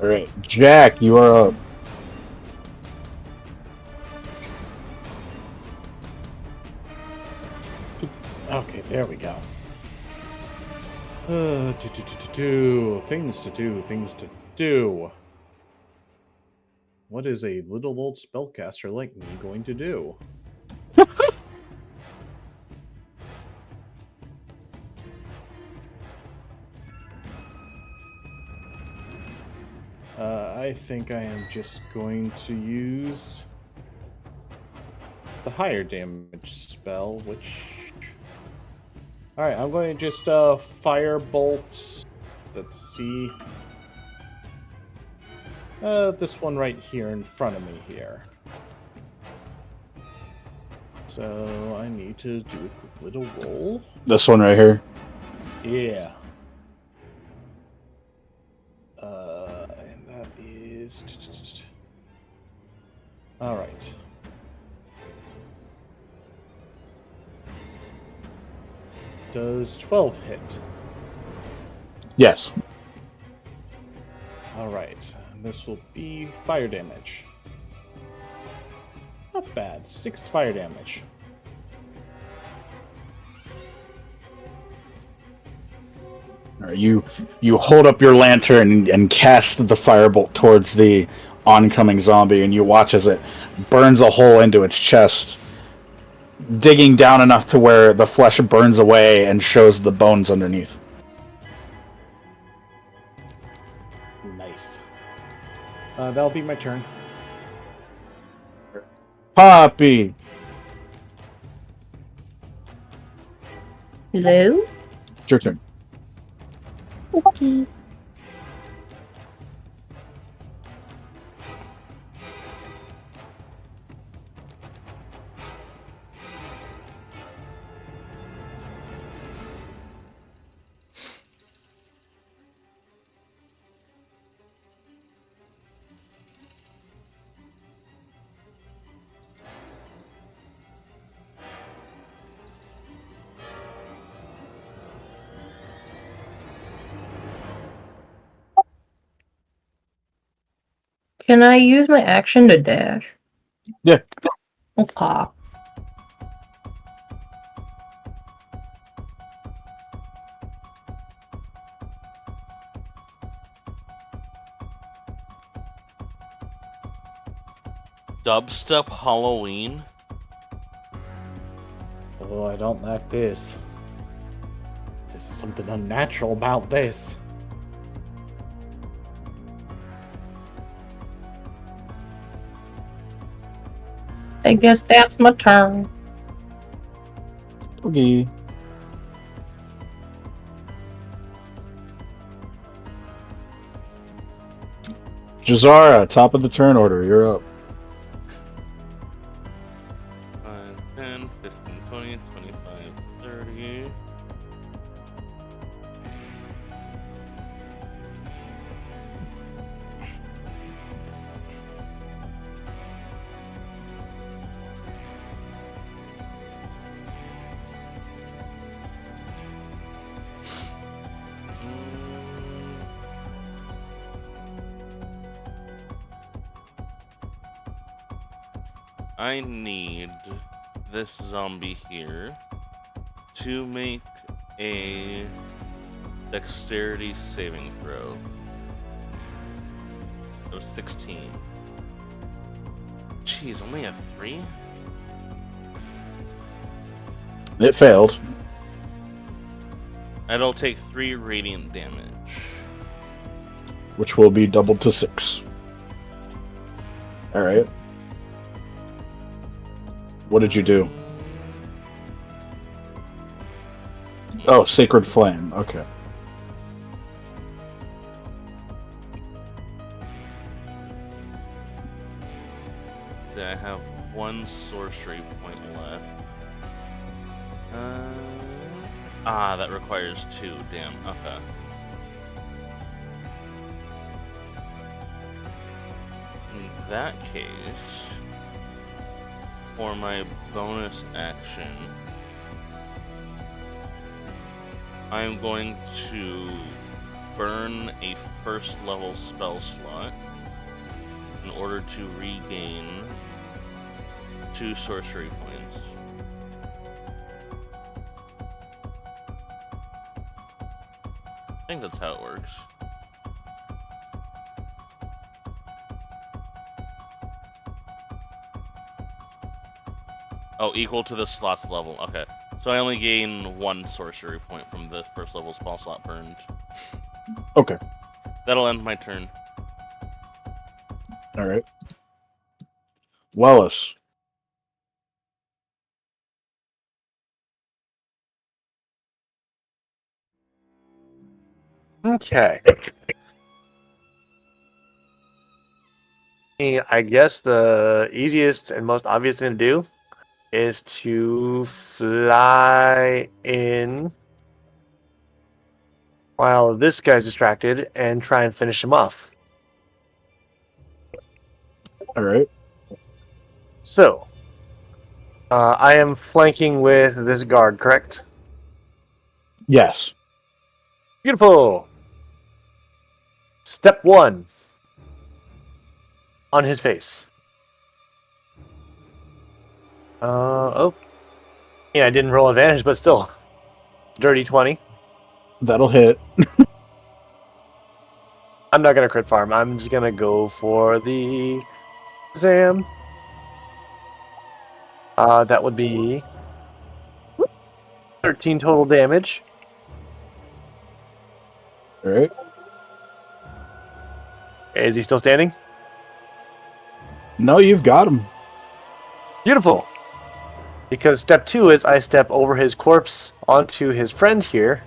Alright, Jack, you are up. Okay, there we go. Things to do. What is a little old spellcaster like me going to do? I think I am just going to use the higher damage spell, which... Alright, I'm going to just firebolt. Let's see. This one right here in front of me here. So I need to do a quick little roll. This one right here. Yeah. And that is... Alright. Does 12 hit? Yes. Alright. This will be fire damage. Not bad. 6 fire damage. All right, you hold up your lantern and cast the firebolt towards the oncoming zombie, and you watch as it burns a hole into its chest, digging down enough to where the flesh burns away and shows the bones underneath. Nice. That'll be my turn. Poppy, Hello? it's your turn. Okay. Can I use my action to dash? Yeah. Okay. Dubstep Halloween? Oh, I don't like this. There's something unnatural about this. I guess that's my turn. Okay. Jazara, top of the turn order. You're up. 5, 10, 15, 20, 25, 30. I need this zombie here to make a dexterity saving throw of 16. Jeez, only a 3? It failed. It'll take 3 radiant damage. Which will be doubled to 6. Alright. What did you do? Oh, Sacred Flame. Okay. I have 1 sorcery point left. That requires 2. Damn. Okay. In that case, for my bonus action, I'm going to burn a first level spell slot in order to regain 2 sorcery points. I think that's how it works. Oh, equal to the slot's level. Okay. So I only gain 1 sorcery point from the first level spell slot burned. Okay. That'll end my turn. Alright. Wellis. Okay. I guess the easiest and most obvious thing to do is to fly in while this guy's distracted and try and finish him off. Alright. So, I am flanking with this guard, correct? Yes. Beautiful. Step 1. On his face. Oh. Yeah, I didn't roll advantage, but still. Dirty 20. That'll hit. I'm not gonna crit farm. I'm just gonna go for the Zam. That would be 13 total damage. All right. Is he still standing? No, you've got him. Beautiful. Because step 2 is I step over his corpse onto his friend here.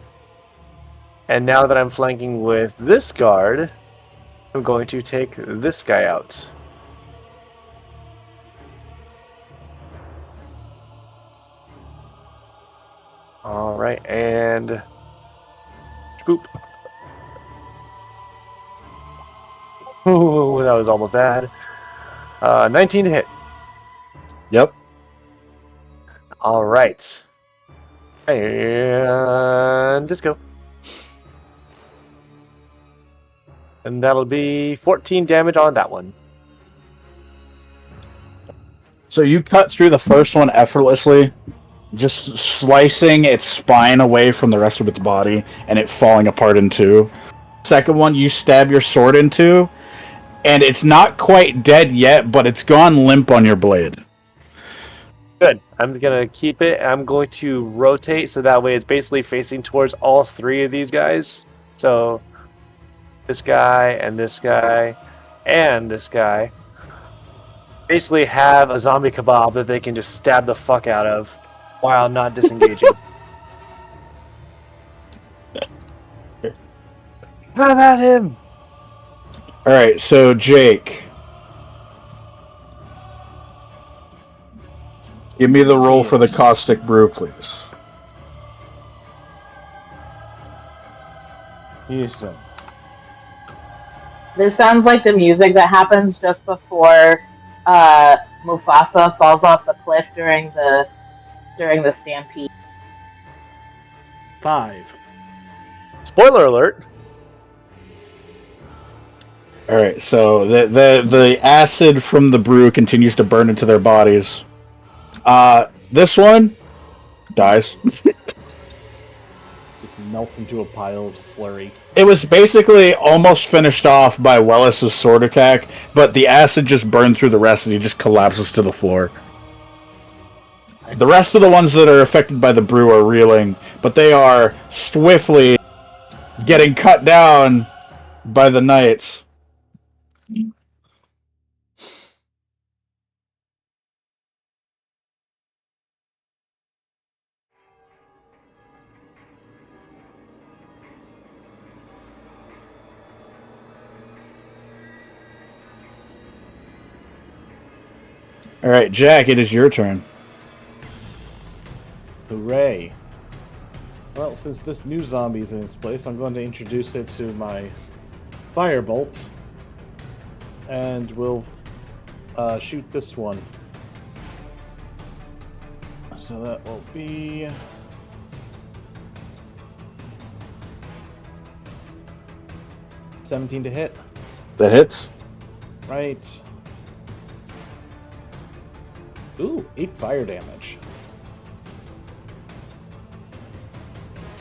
And now that I'm flanking with this guard, I'm going to take this guy out. Alright, and... Boop. Ooh, that was almost bad. 19 to hit. Yep. Alright. And disco. And that'll be 14 damage on that one. So you cut through the first one effortlessly, just slicing its spine away from the rest of its body and it falling apart in two. Second one, you stab your sword into, and it's not quite dead yet, but it's gone limp on your blade. Good. I'm going to keep it. I'm going to rotate so that way it's basically facing towards all three of these guys. So this guy and this guy and this guy basically have a zombie kebab that they can just stab the fuck out of while not disengaging. How about him? All right, so Jake, give me the roll for the caustic brew, please. Yes, sir. This sounds like the music that happens just before Mufasa falls off the cliff during the stampede. 5. Spoiler alert. All right, so the acid from the brew continues to burn into their bodies. This one dies. Just melts into a pile of slurry. It was basically almost finished off by Wellis's sword attack, but the acid just burned through the rest and he just collapses to the floor. The rest of the ones that are affected by the brew are reeling, but they are swiftly getting cut down by the knights. All right, Jack, it is your turn. Hooray. Well, since this new zombie is in its place, I'm going to introduce it to my firebolt. And we'll shoot this one. So that will be... $17 to hit. That hits. Right. Ooh, 8 fire damage.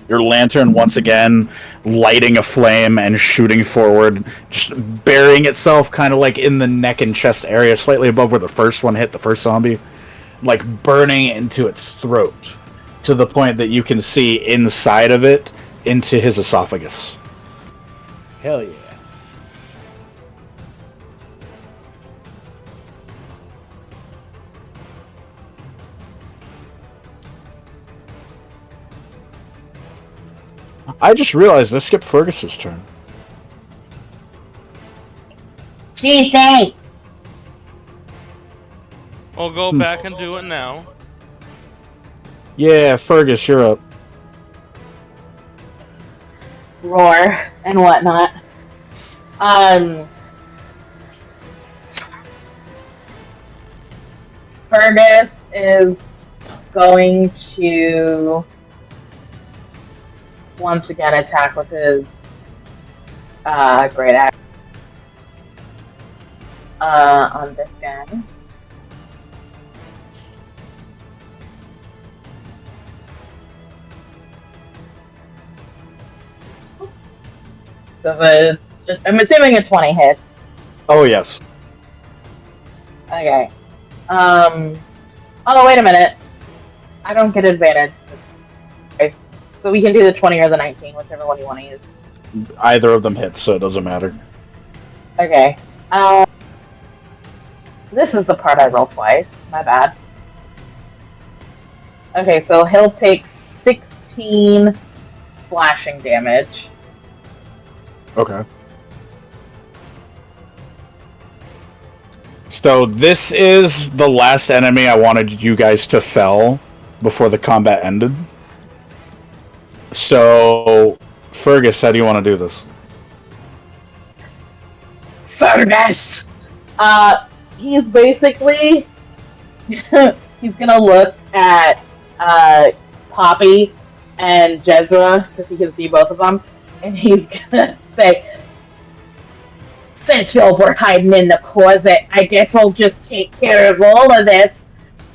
Your lantern once again lighting a flame and shooting forward, just burying itself kind of like in the neck and chest area, slightly above where the first one hit the first zombie, like burning into its throat to the point that you can see inside of it into his esophagus. Hell yeah. I just realized I skipped Fergus's turn. Gee, thanks. I'll go back and do it now. Yeah, Fergus, you're up. Roar and whatnot. Fergus is going to once again attack with his great axe on this guy. I'm assuming a 20 hits. Oh yes. Okay. Oh, wait a minute. I don't get advantage. Okay. So we can do the 20 or the 19, whichever one you want to use. Either of them hits, so it doesn't matter. Okay. This is the part I roll twice. My bad. Okay, so he'll take 16 slashing damage. Okay. So this is the last enemy I wanted you guys to fell before the combat ended. So, Fergus, how do you want to do this? Fergus! He's basically... he's gonna look at Poppy and Jezra, because he can see both of them, and he's gonna say, since y'all were hiding in the closet, I guess I'll just take care of all of this.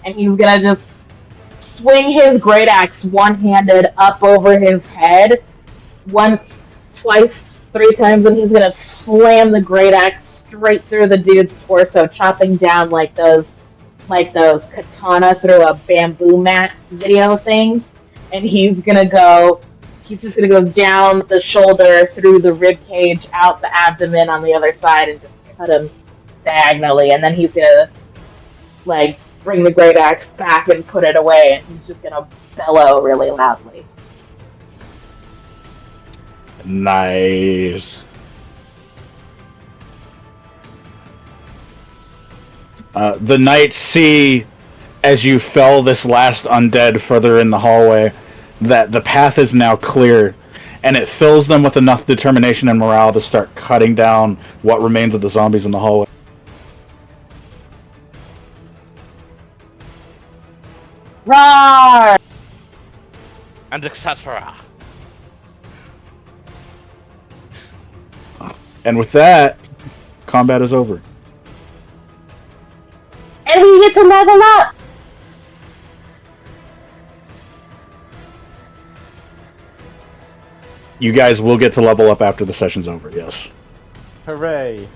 And he's gonna just swing his great axe one-handed up over his head once, twice, 3 times, and he's gonna slam the great axe straight through the dude's torso, chopping down like those katana through a bamboo mat video things. And he's just gonna go down the shoulder, through the rib cage, out the abdomen on the other side, and just cut him diagonally. And then he's gonna bring the great axe back and put it away, and he's just gonna bellow really loudly. Nice. The knights see, as you fell this last undead further in the hallway, that the path is now clear, and it fills them with enough determination and morale to start cutting down what remains of the zombies in the hallway. Roar! And etc. And with that, combat is over. And we get to level up! You guys will get to level up after the session's over, yes. Hooray!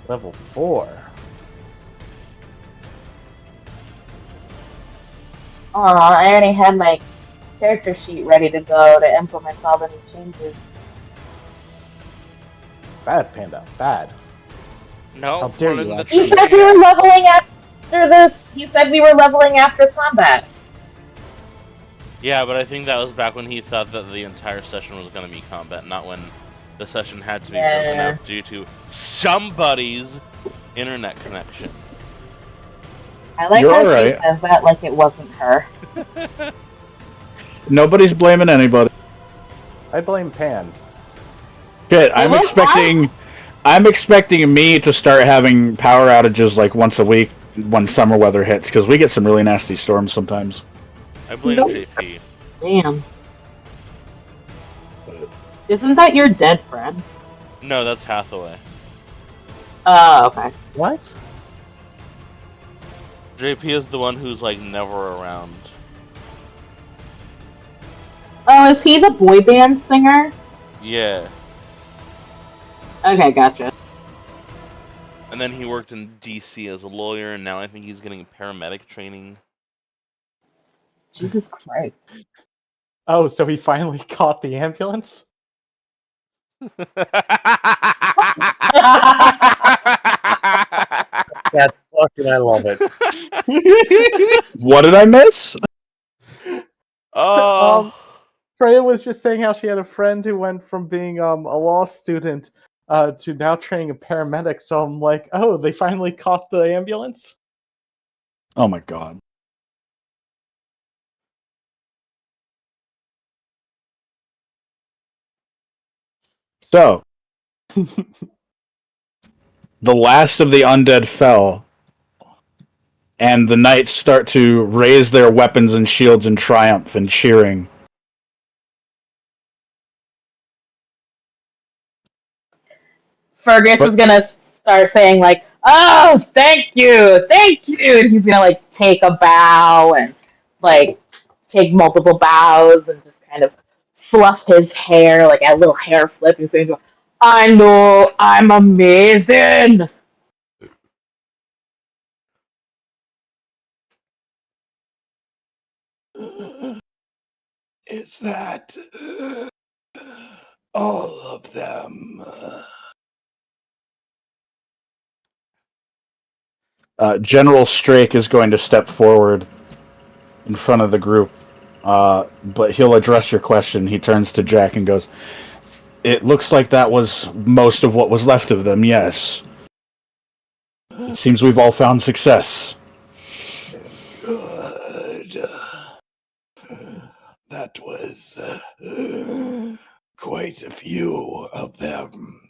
Level 4. Oh, I already had my character sheet ready to go to implement all the new changes. Bad, Panda. Bad. No, How dare pulling you, the actually. He said we were leveling after this. He said we were leveling after combat. Yeah, but I think that was back when he thought that the entire session was going to be combat, not when the session had to be broken up due to somebody's internet connection. I like You're how alright. she says that like it wasn't her. Nobody's blaming anybody. I blame Pan. Shit, I'm Well, expecting me to start having power outages like once a week when summer weather hits, because we get some really nasty storms sometimes. I blame Nope. JP. Damn. Isn't that your dead friend? No, that's Hathaway. Oh, okay. What? JP is the one who's like never around. Oh, is he the boy band singer? Yeah. Okay, gotcha. And then he worked in DC as a lawyer, and now I think he's getting paramedic training. Jesus Christ. Oh, so he finally caught the ambulance? That's fucking, I love it. What did I miss? Oh. Freya was just saying how she had a friend who went from being a law student to now training a paramedic, so I'm like, oh, they finally caught the ambulance? Oh my god. So, the last of the undead fell, and the knights start to raise their weapons and shields in triumph and cheering. Fergus is gonna start saying like, "Oh, thank you," and he's gonna like take a bow and like take multiple bows and just kind of fluff his hair like a little hair flip and say, I know I'm amazing. Is that all of them? General Strake is going to step forward in front of the group, but he'll address your question. He turns to Jack and goes, "It looks like that was most of what was left of them, yes. It seems we've all found success." Good. That was quite a few of them.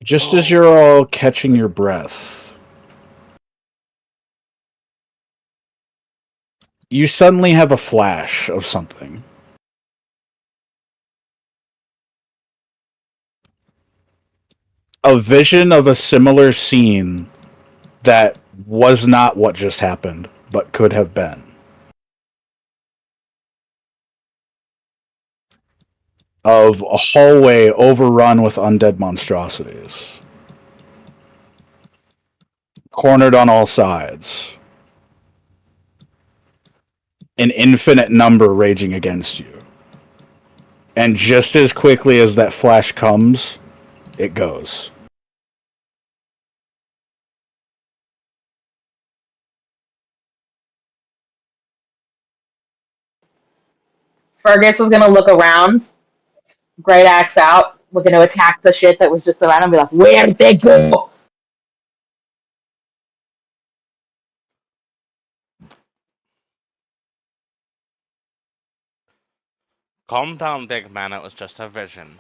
Just as you're all catching your breath, you suddenly have a flash of something. A vision of a similar scene that was not what just happened, but could have been. Of a hallway overrun with undead monstrosities. Cornered on all sides. An infinite number raging against you. And just as quickly as that flash comes, it goes. Fergus is gonna look around, great axe out, looking to attack the shit that was just around and be like, where'd they go? Calm down, big man. It was just a vision.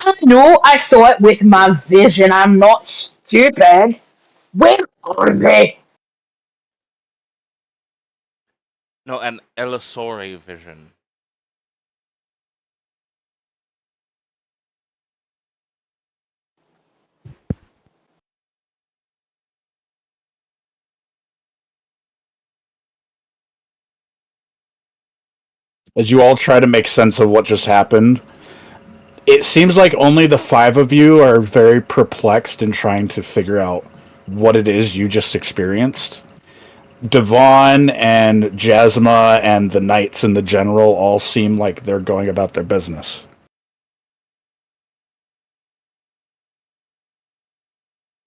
I know I saw it with my vision. I'm not stupid. Where are they? No, an illusory vision. As you all try to make sense of what just happened, it seems like only the five of you are very perplexed in trying to figure out what it is you just experienced. Devon and Jasma and the knights and the general all seem like they're going about their business.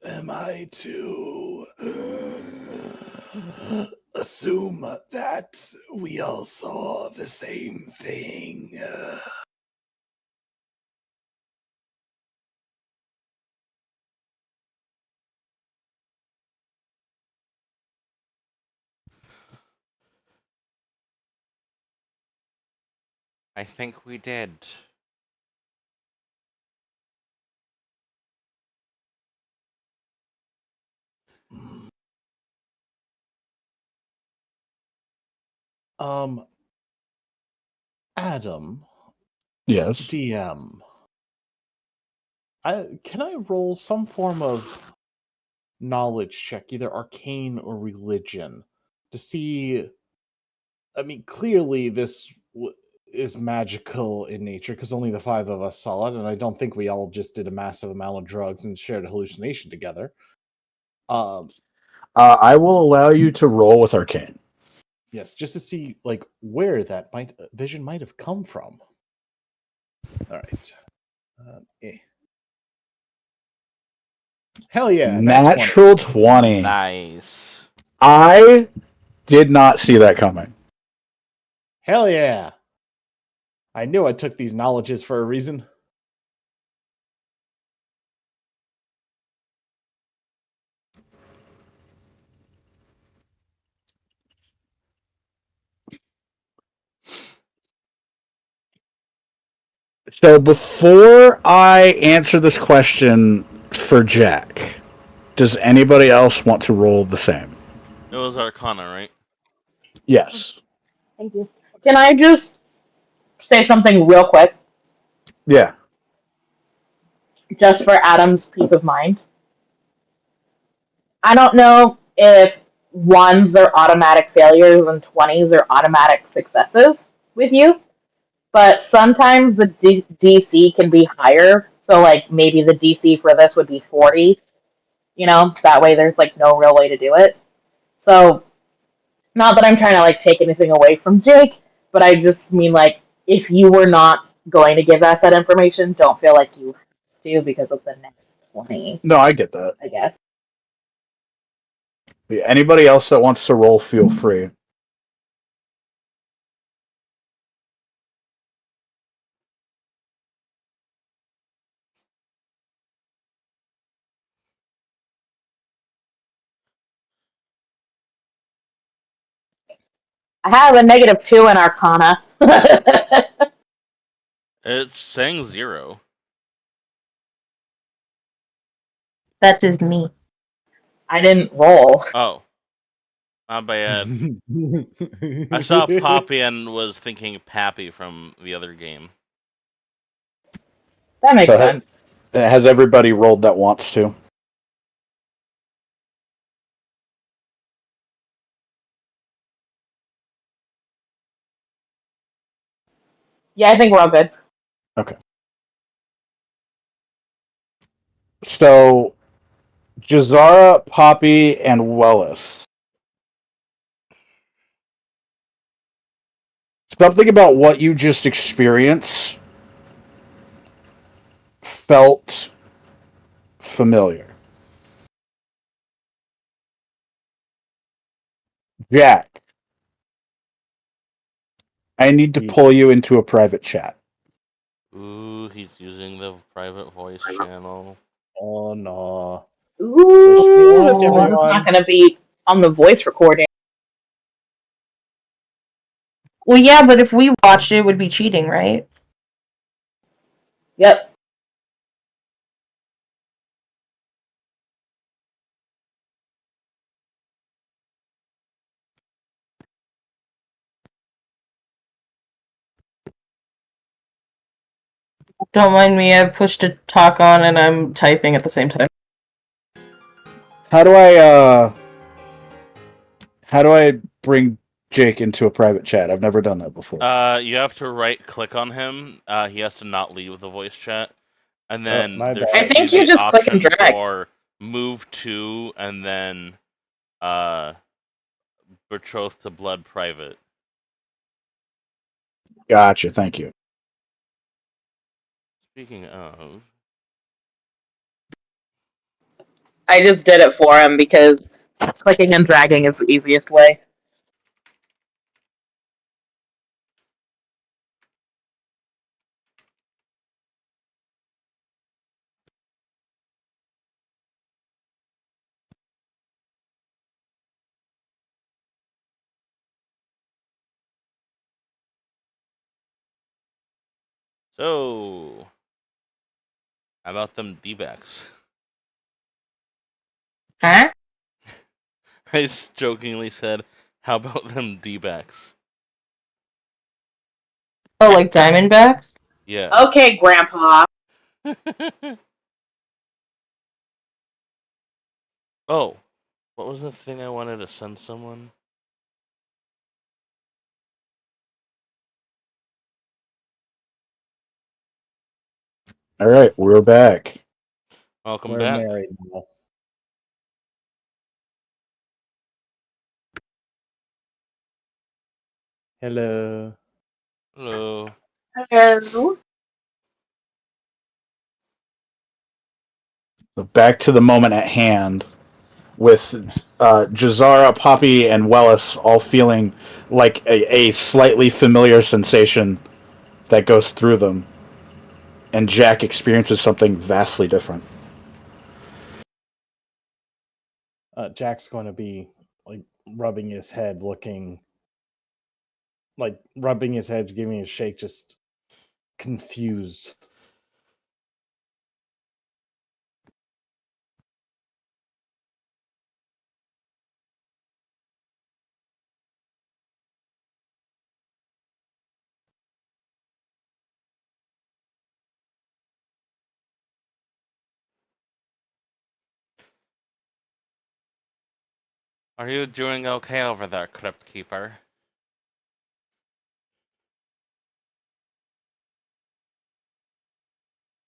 Am I to assume that we all saw the same thing? I think we did. Adam, Yes. DM. Can I roll some form of knowledge check, either arcane or religion, to see? I mean, clearly this is magical in nature because only the five of us saw it, and I don't think we all just did a massive amount of drugs and shared a hallucination together. I will allow you to roll with arcane. Yes, just to see like where that vision might have come from. All right. Hell yeah! Natural 20. Nice. I did not see that coming. Hell yeah! I knew I took these knowledges for a reason. So before I answer this question for Jack, does anybody else want to roll the same? It was Arcana, right? Yes. Thank you. Can I just say something real quick, Yeah. just for Adam's peace of mind? I don't know if ones are automatic failures and 20s are automatic successes with you, but sometimes the DC can be higher. So, like, maybe the DC for this would be 40. That way there's, like, no real way to do it. So, not that I'm trying to, like, take anything away from Jake, but I just mean, like, if you were not going to give us that information, don't feel like you have to because of the next 20, No, I get that. I guess. Anybody else that wants to roll, feel free. I have a -2 in Arcana. It's saying 0. That is me. I didn't roll. Oh, my bad. I saw Poppy and was thinking Pappy from the other game. That makes So, sense. has everybody rolled that wants to? Yeah, I think we're all good. Okay. So, Jazara, Poppy, and Wellis. Something about what you just experienced felt familiar. Jack, I need to pull you into a private chat. Ooh, he's using the private voice channel. Oh no. Ooh, this one's everyone. not going to be on the voice recording. Well, yeah, but if we watched it, it would be cheating, right? Yep. Don't mind me, I've pushed a talk on and I'm typing at the same time. How do I bring Jake into a private chat? I've never done that before. You have to right click on him. He has to not leave the voice chat. And then my there bad. I should be think you the just click and option drag. for move to and then betrothed to blood private. Gotcha, thank you. Speaking of, I just did it for him because clicking and dragging is the easiest way. so how about them D-backs? Huh? I jokingly said, "How about them D-backs?" Oh, like Diamondbacks? Yeah. Okay, Grandpa. Oh, what was the thing I wanted to send someone? All right, we're back. Welcome We're back. married now. Hello. Hello. Hello. Back to the moment at hand, with Jazara, Poppy, and Wellis all feeling like a slightly familiar sensation that goes through them, and Jack experiences something vastly different. Jack's going to be like rubbing his head, rubbing his head, giving a shake, just confused. Are you doing okay over there, Crypt Keeper?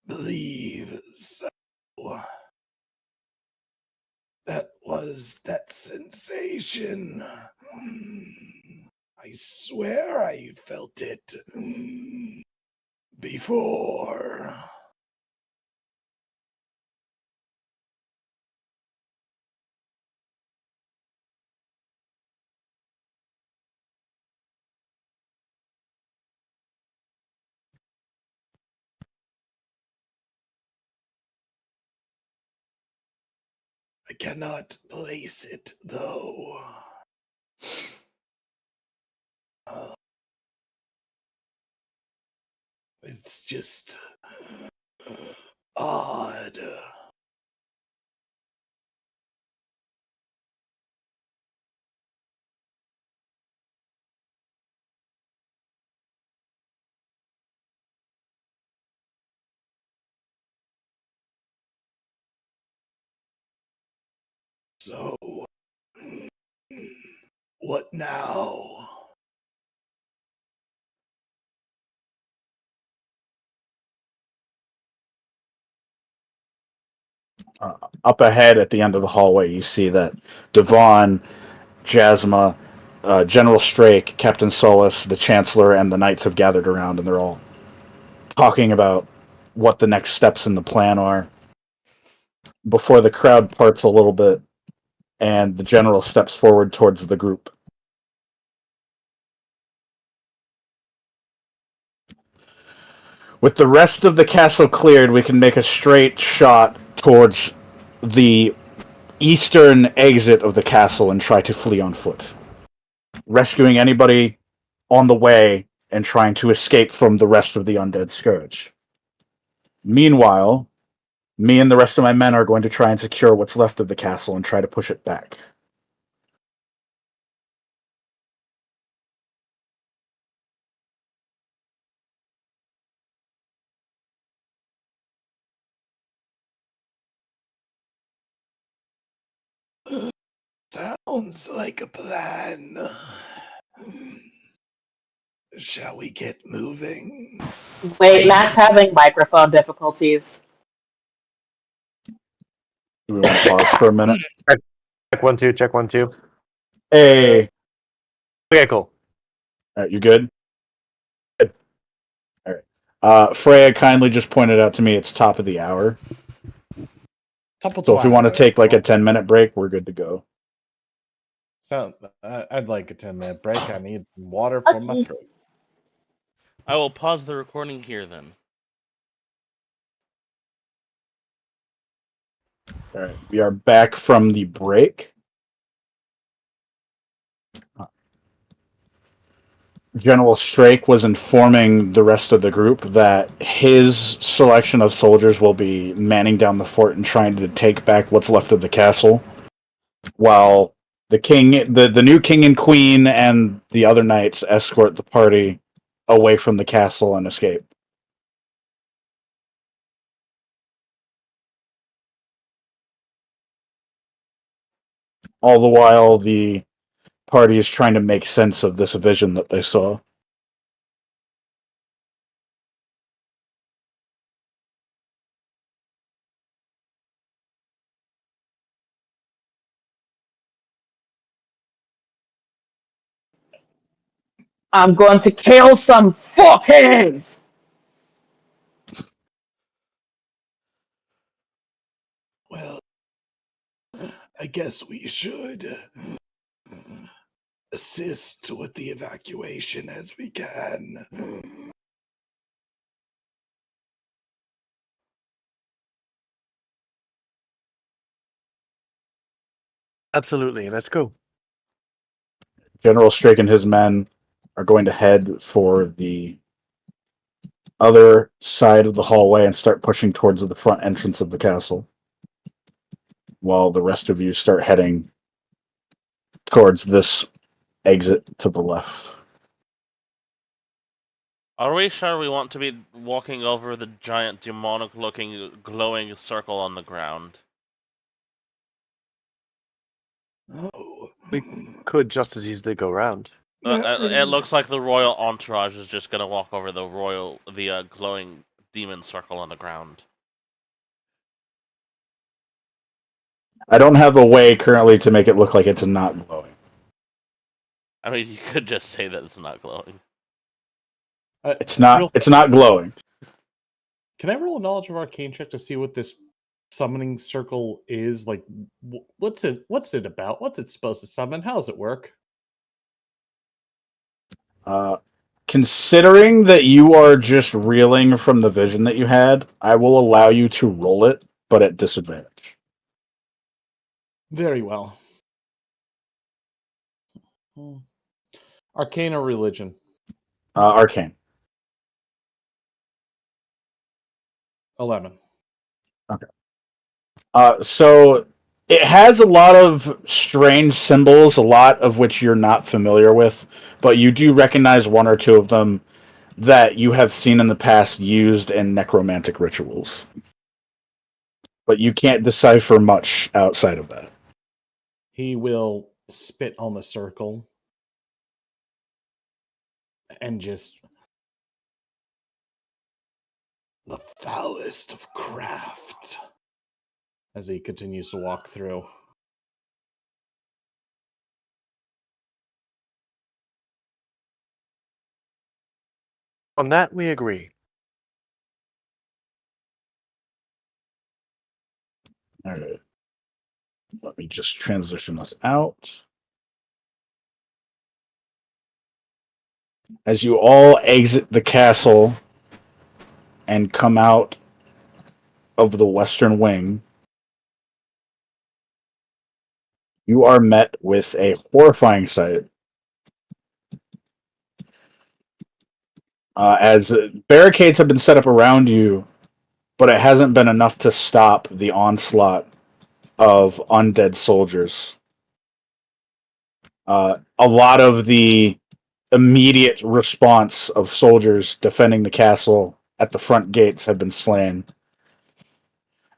Believe so. That was that sensation. I swear I felt it before. I cannot place it, though. It's just odd. So, what now? Up ahead at the end of the hallway, you see that Devon, Jasma, General Strake, Captain Solus, the Chancellor, and the Knights have gathered around, and they're all talking about what the next steps in the plan are. Before the crowd parts a little bit, and the General steps forward towards the group. With the rest of the castle cleared, we can make a straight shot towards the eastern exit of the castle and try to flee on foot, rescuing anybody on the way and trying to escape from the rest of the undead scourge. Meanwhile, me and the rest of my men are going to try and secure what's left of the castle and try to push it back. Sounds like a plan. Shall we get moving? Wait, Matt's having microphone difficulties. Do we want to pause for a minute? Check 1 2. Check 1 2. Hey, Okay, cool. you good? Good. All right. Freya kindly just pointed out to me it's top of the hour. So if we want to take like a 10-minute break, we're good to go. So I'd like a 10-minute break. I need some water for my Okay. throat. I will pause the recording here then. All right, we are back from the break. General Strake was informing the rest of the group that his selection of soldiers will be manning down the fort and trying to take back what's left of the castle, while the new king and queen, and the other knights escort the party away from the castle and escape. All the while, the party is trying to make sense of this vision that they saw. I'm going to kill some fuckheads! Well, I guess we should assist with the evacuation as we can. Absolutely. Let's go. General Strake and his men are going to head for the other side of the hallway and start pushing towards the front entrance of the castle, while the rest of you start heading towards this exit to the left. Are we sure we want to be walking over the giant demonic looking glowing circle on the ground? Oh, We could just as easily go around. It looks like the royal entourage is just gonna walk over the glowing demon circle on the ground. I don't have a way currently to make it look like it's not glowing. I mean, you could just say that it's not glowing. It's not. It's not glowing. Can I roll a knowledge of arcane check to see what this summoning circle is? Like, what's it about? What's it supposed to summon? How does it work? Considering that you are just reeling from the vision that you had, I will allow you to roll it, but at disadvantage. Very well. Arcane or religion? Arcane. 11. Okay. So it has a lot of strange symbols, a lot of which you're not familiar with, but you do recognize one or two of them that you have seen in the past used in necromantic rituals. But you can't decipher much outside of that. He will spit on the circle and just the foulest of craft. As he continues to walk through. On that, we agree. All right. Let me just transition us out. As you all exit the castle and come out of the western wing, you are met with a horrifying sight. As barricades have been set up around you, but it hasn't been enough to stop the onslaught of undead soldiers. A lot of the immediate response of soldiers defending the castle at the front gates have been slain.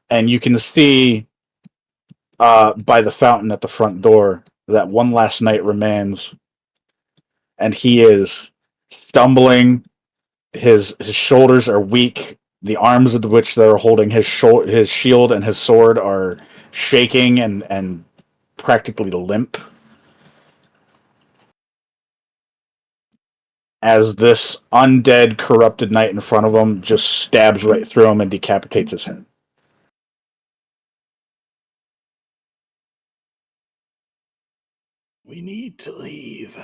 And you can see by the fountain at the front door that one last knight remains. And he is stumbling. His shoulders are weak. The arms of which that are holding his shield and his sword are shaking and practically limp. As this undead, corrupted knight in front of him just stabs right through him and decapitates his head. We need to leave.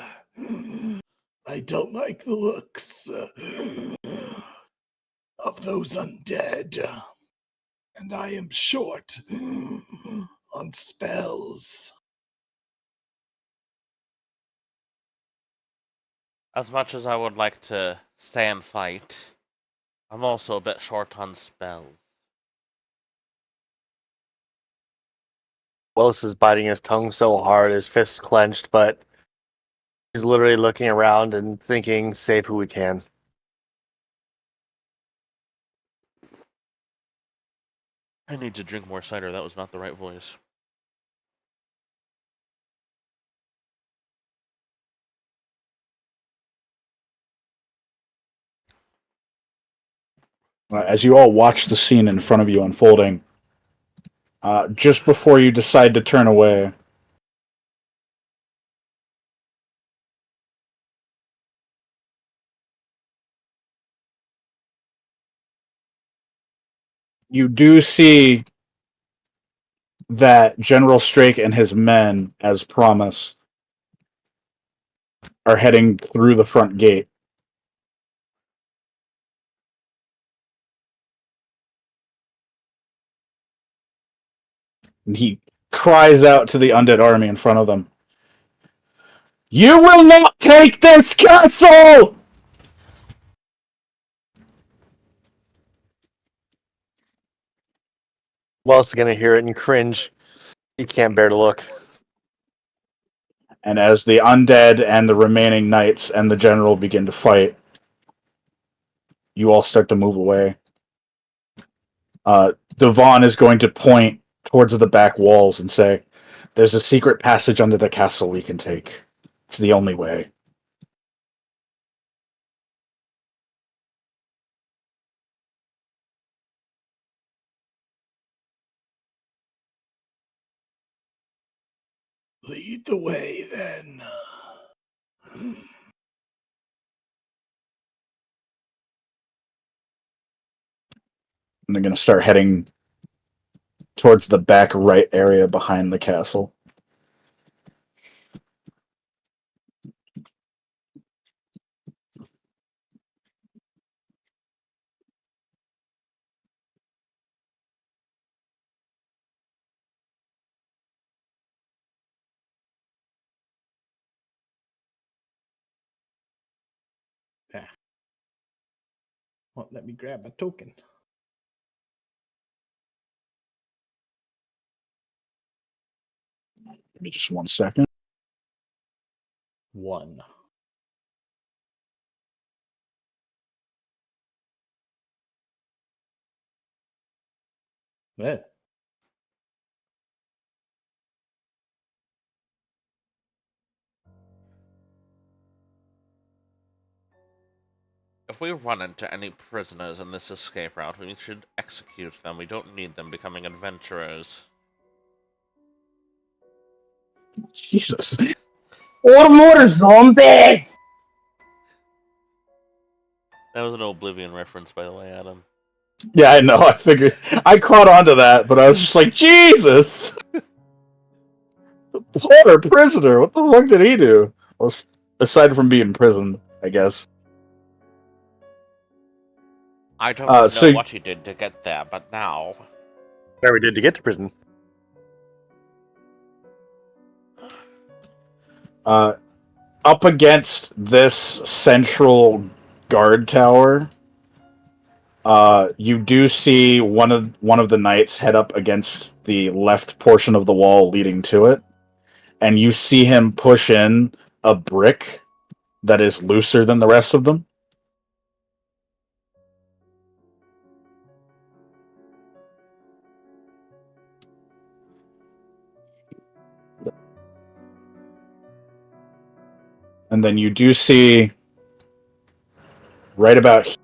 I don't like the looks of those undead. And I am short on spells. As much as I would like to stay and fight, I'm also a bit short on spells. Willis is biting his tongue so hard, his fists clenched, but he's literally looking around and thinking, save who we can. I need to drink more cider. That was not the right voice. As you all watch the scene in front of you unfolding, just before you decide to turn away, you do see that General Strake and his men, as promised, are heading through the front gate. And he cries out to the undead army in front of them. You will not take this castle! Willis is going to hear it and cringe. He can't bear to look. And as the undead and the remaining knights and the general begin to fight, you all start to move away. Devon is going to point towards the back walls and say, There's a secret passage under the castle we can take. It's the only way. Lead the way, then. And they're going to start heading towards the back right area behind the castle. Well, let me grab a token. Give me just 1 second. 1. Yeah. If we run into any prisoners in this escape route, we should execute them. We don't need them becoming adventurers. Jesus. Or more zombies! That was an Oblivion reference, by the way, Adam. Yeah, I know. I figured. I caught on to that, but I was just like, Jesus! Poor prisoner. What the fuck did he do? Well, aside from being imprisoned, I guess. I don't know So what he did to get there, but now... Whatever we did to get to prison. up against this central guard tower, you do see one of the knights head up against the left portion of the wall leading to it, and you see him push in a brick that is looser than the rest of them. And then you do see right about here,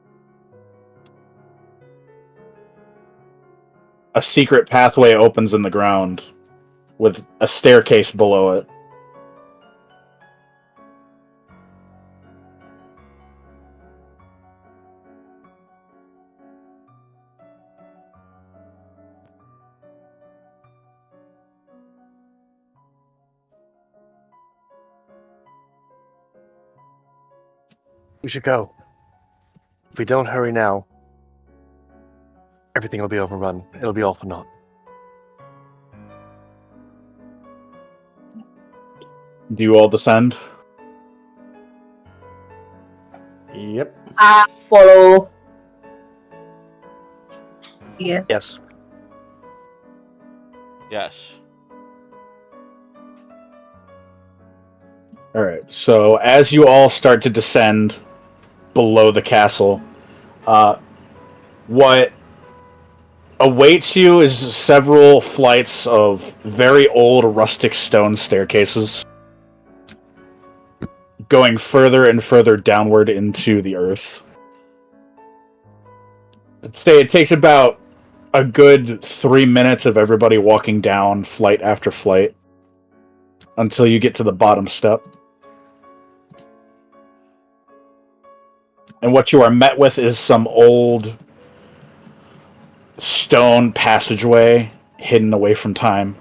a secret pathway opens in the ground with a staircase below it. We should go. If we don't hurry now, everything will be overrun. It'll be all for naught. Do you all descend? Yep. I follow. Yes. Yes. Yes. Alright, so as you all start to descend below the castle, what awaits you is several flights of very old rustic stone staircases going further and further downward into the earth. I'd say it takes about a good 3 minutes of everybody walking down flight after flight until you get to the bottom step. And what you are met with is some old stone passageway hidden away from time,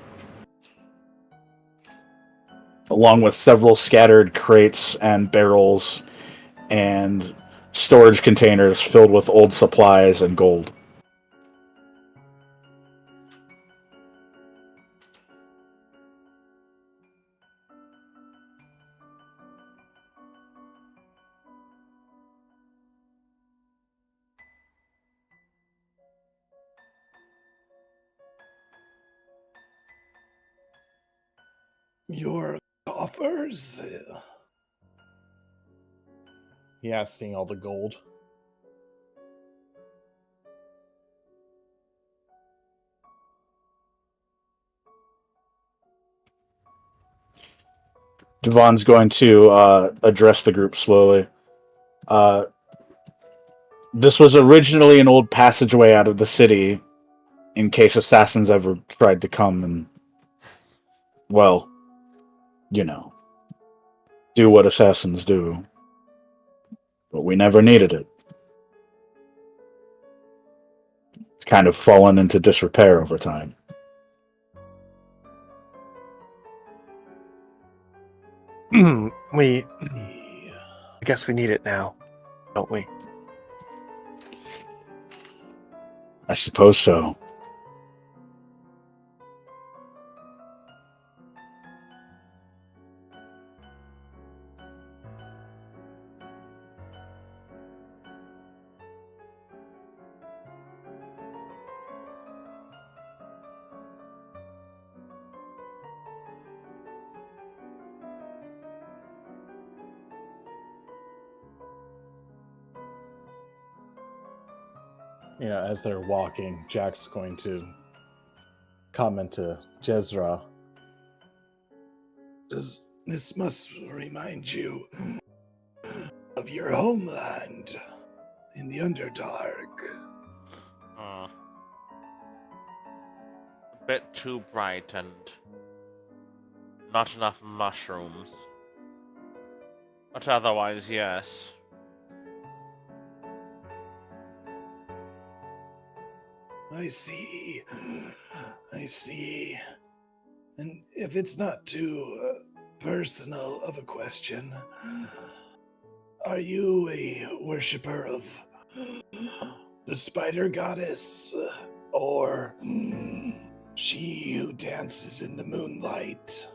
along with several scattered crates and barrels and storage containers filled with old supplies and gold. Your coffers. Yeah, seeing all the gold. Devon's going to address the group slowly. This was originally an old passageway out of the city in case assassins ever tried to come and, well, you know, do what assassins do. But we never needed it. It's kind of fallen into disrepair over time. I guess we need it now, don't we? I suppose so. As they're walking, Jack's going to comment to Jezra. This must remind you of your homeland in the Underdark. A bit too bright and not enough mushrooms. But otherwise, yes. I see. And if it's not too personal of a question, are you a worshiper of the spider goddess, or she who dances in the moonlight?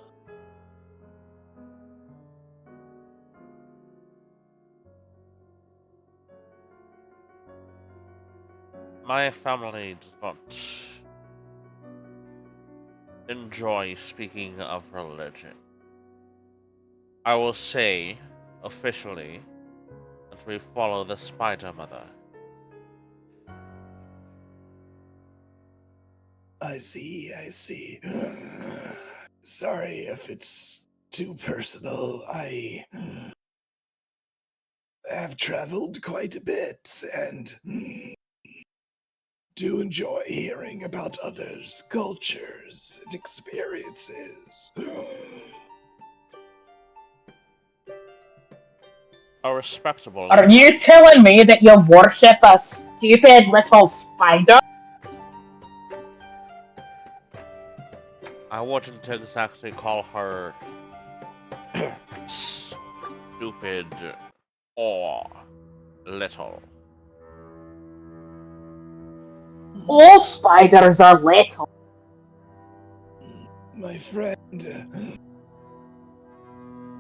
My family does not enjoy speaking of religion. I will say, officially, that we follow the Spider Mother. I see. Sorry if it's too personal. I have traveled quite a bit and do enjoy hearing about others' cultures and experiences. A respectable. Are you telling me that you worship a stupid little spider? I wouldn't exactly call her stupid or little. All spiders are little. My friend,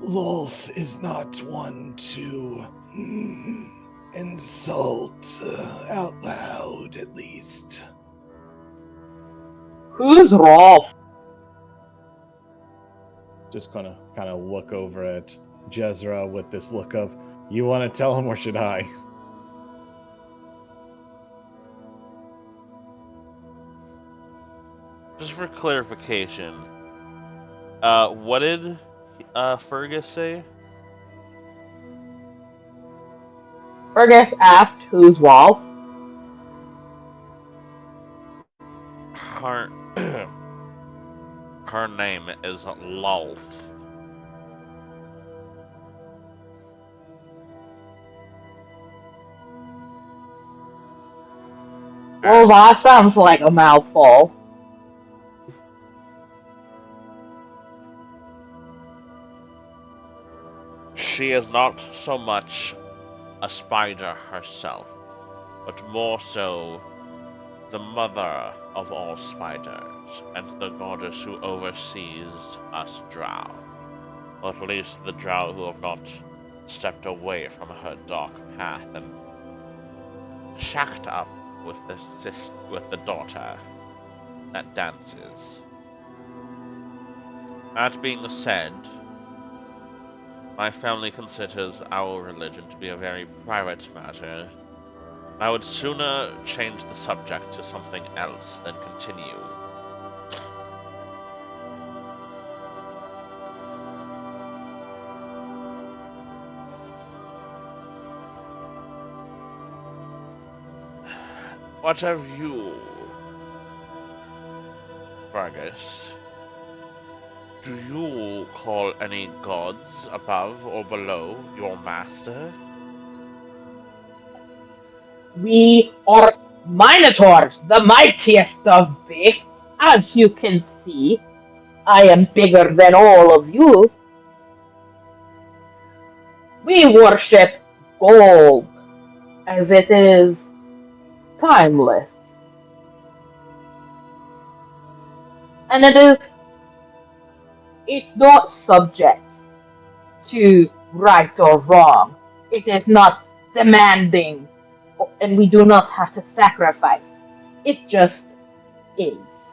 Lolth is not one to insult out loud, at least. Who's Rolf? Just gonna kind of look over at Jezra with this look of, you want to tell him or should I? Just for clarification, what did Fergus say? Fergus asked who's Rolf. Her her name is Lolth. Well, that sounds like a mouthful. She is not so much a spider herself, but more so the mother of all spiders, and the goddess who oversees us drow. Or at least the drow who have not stepped away from her dark path and shacked up with the daughter that dances. That being said, my family considers our religion to be a very private matter. I would sooner change the subject to something else than continue. What have you, Fergus? Do you call any gods above or below your master? We are Minotaurs, the mightiest of beasts. As you can see, I am bigger than all of you. We worship gold, as it is timeless. And it's not subject to right or wrong. It is not demanding, and we do not have to sacrifice. It just is.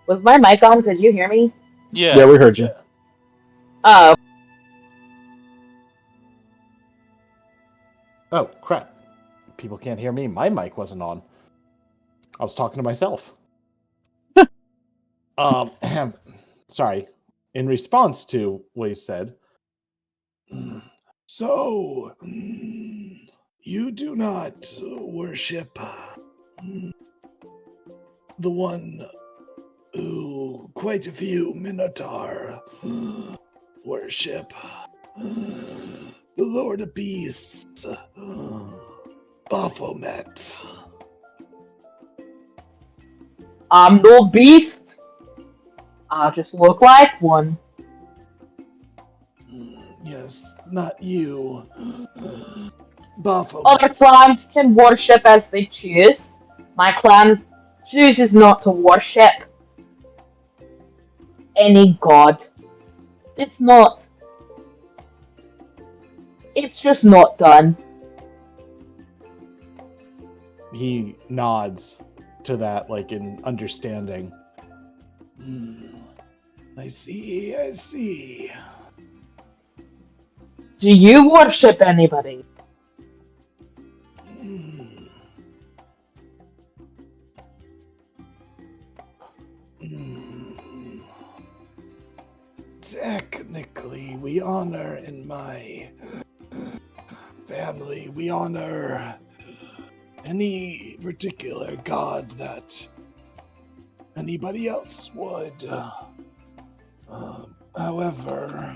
Was my mic on? Could you hear me? Yeah, we heard you. Oh, Oh, crap. People can't hear me. My mic wasn't on. I was talking to myself. Sorry. In response to what he said, So, you do not worship the one who quite a few Minotaur worship, the Lord of Beasts, Baphomet. I'm no beast. I just look like one. Yes, not you. Baphomet. Other clans can worship as they choose. My clan chooses not to worship any god. It's not. It's just not done. he nods to that, like in understanding. I see, I see. Do you worship anybody? Technically, we honor in my family, we honor any particular god that anybody else would. However,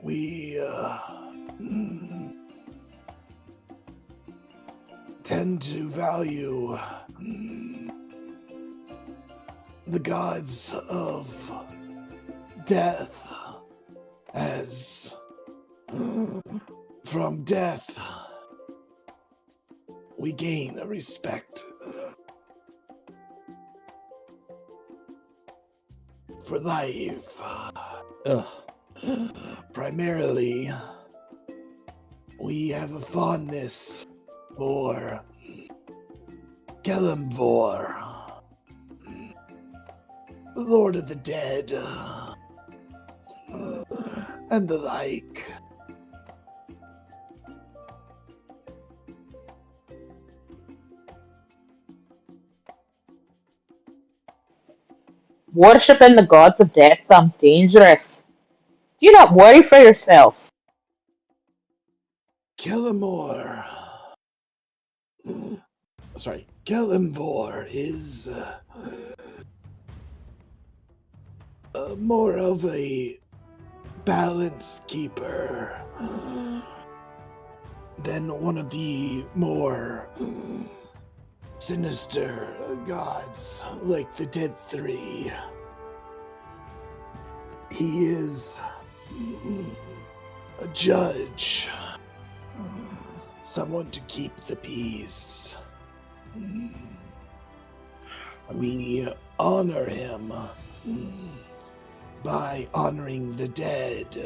we tend to value the gods of death, as from death we gain a respect for life. Ugh. Primarily, we have a fondness for Kelemvor, the Lord of the Dead, and the like. Worshipping the gods of death sounds dangerous. Do you not worry for yourselves? Kelemvor is more of a balance keeper than one of the more sinister gods like the Dead Three. He is a judge, someone to keep the peace. We honor him by honoring the dead.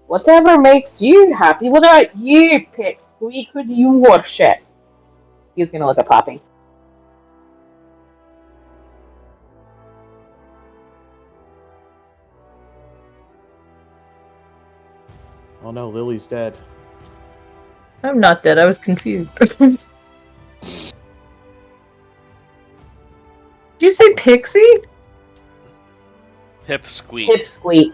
Whatever makes you happy. What about you, Pipsqueak? Who do you worship? He's gonna look at Poppy. Oh no, Lily's dead. I'm not dead. I was confused. Did you say Pixie? Pipsqueak. Pipsqueak.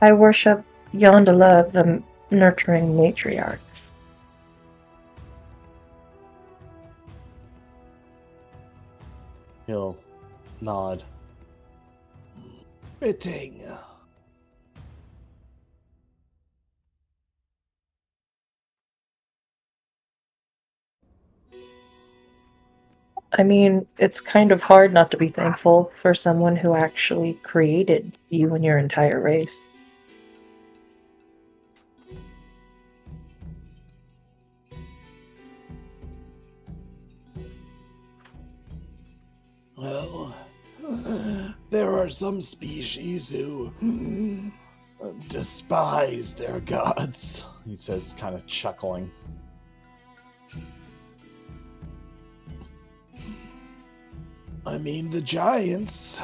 I worship Yondala, the nurturing matriarch. He'll nod. Fitting. I mean, it's kind of hard not to be thankful for someone who actually created you and your entire race. Well, there are some species who despise their gods. He says, kind of chuckling. I mean, the giants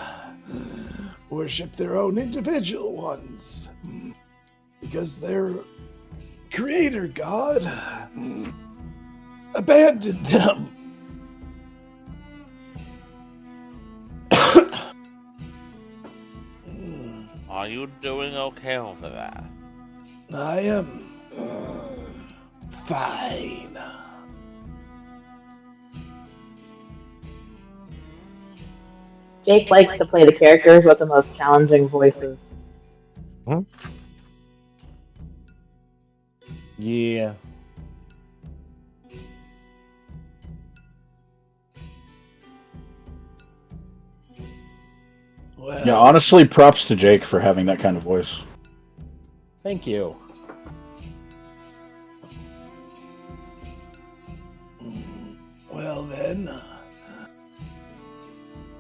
worship their own individual ones because their creator god abandoned them. Are you doing okay over there? I am fine. Jake likes to play the characters with the most challenging voices. Yeah. Well, Yeah, honestly, props to Jake for having that kind of voice. Thank you. Well then,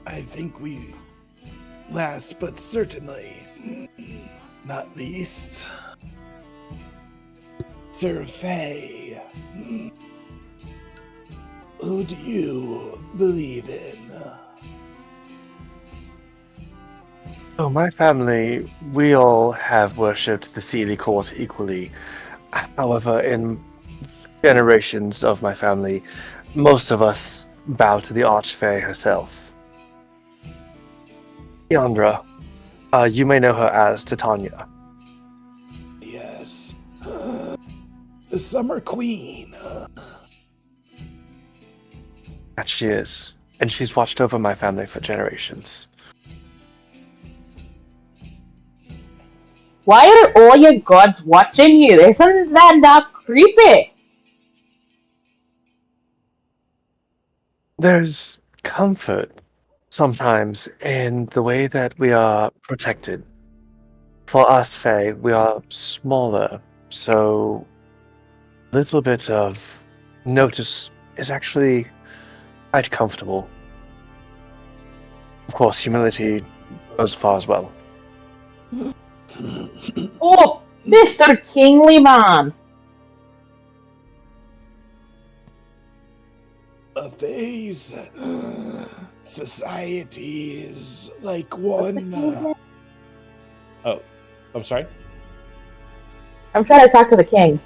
I think we, last but certainly not least, Sir Faye. Who do you believe in? Oh, my family, we all have worshipped the Sealy Court equally. However, in generations of my family, most of us bow to the Archfey herself. Yandra, you may know her as Titania. Yes. The Summer Queen. That she is. And she's watched over my family for generations. Why are all your gods watching you? Isn't that not creepy? There's comfort sometimes in the way that we are protected. For us, Fae, we are smaller, so a little bit of notice is actually quite comfortable. Of course, humility goes far as well. Oh, Mr. Kingly Man! A Fae's society is like one. Oh, I'm sorry? I'm trying to talk to the king.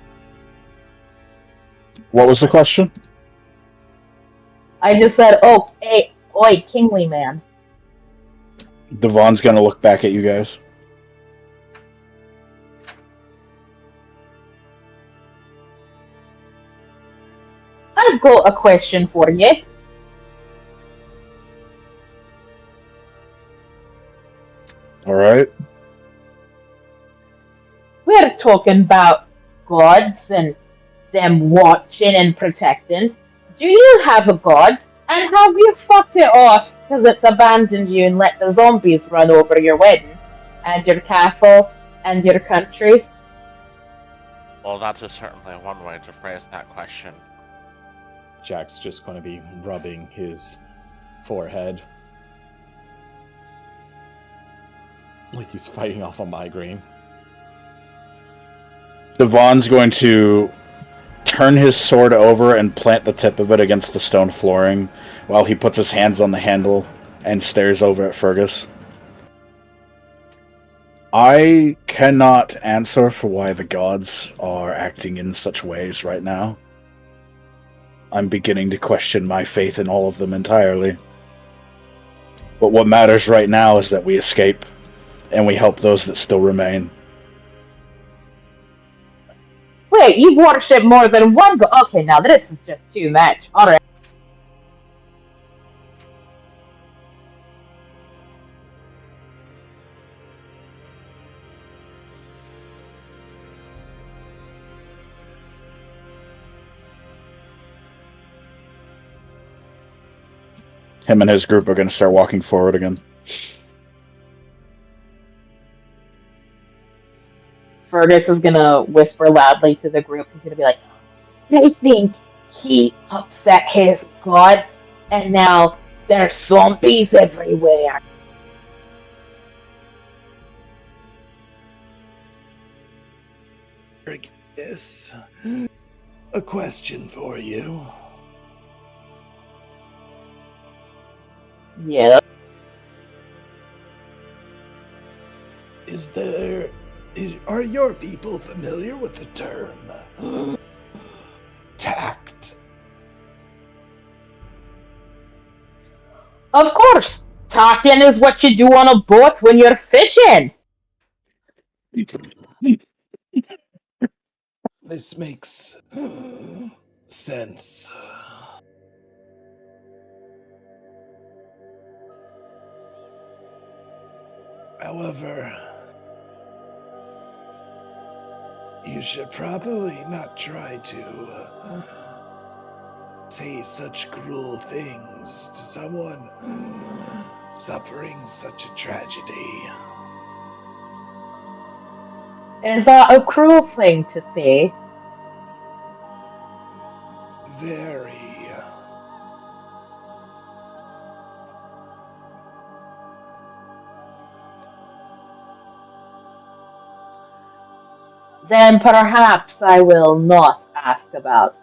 What was the question? I just said, oh, hey, oi, Kingly Man. Devon's gonna look back at you guys. I've got a question for you. Alright. We're talking about gods and them watching and protecting. Do you have a god? And have you fucked it off because it's abandoned you and let the zombies run over your wedding and your castle and your country? Well, that is certainly one way to phrase that question. Jack's just going to be rubbing his forehead. Like he's fighting off a migraine. Devon's going to turn his sword over and plant the tip of it against the stone flooring while he puts his hands on the handle and stares over at Fergus. I cannot answer for why the gods are acting in such ways right now. I'm beginning to question my faith in all of them entirely. But what matters right now is that we escape, and we help those that still remain. Wait, you've worshipped more than one god. Okay, now this is just too much. Alright. Him and his group are going to start walking forward again. Fergus is gonna whisper loudly to the group. He's gonna be like, I think he upset his gods, and now there's zombies everywhere. Yes. A question for you. Yeah. Are your people familiar with the term tact? Of course! Talking is what you do on a boat when you're fishing! This makes sense. However, you should probably not try to say such cruel things to someone suffering such a tragedy. Is that a cruel thing to say? Very. Then perhaps I will not ask about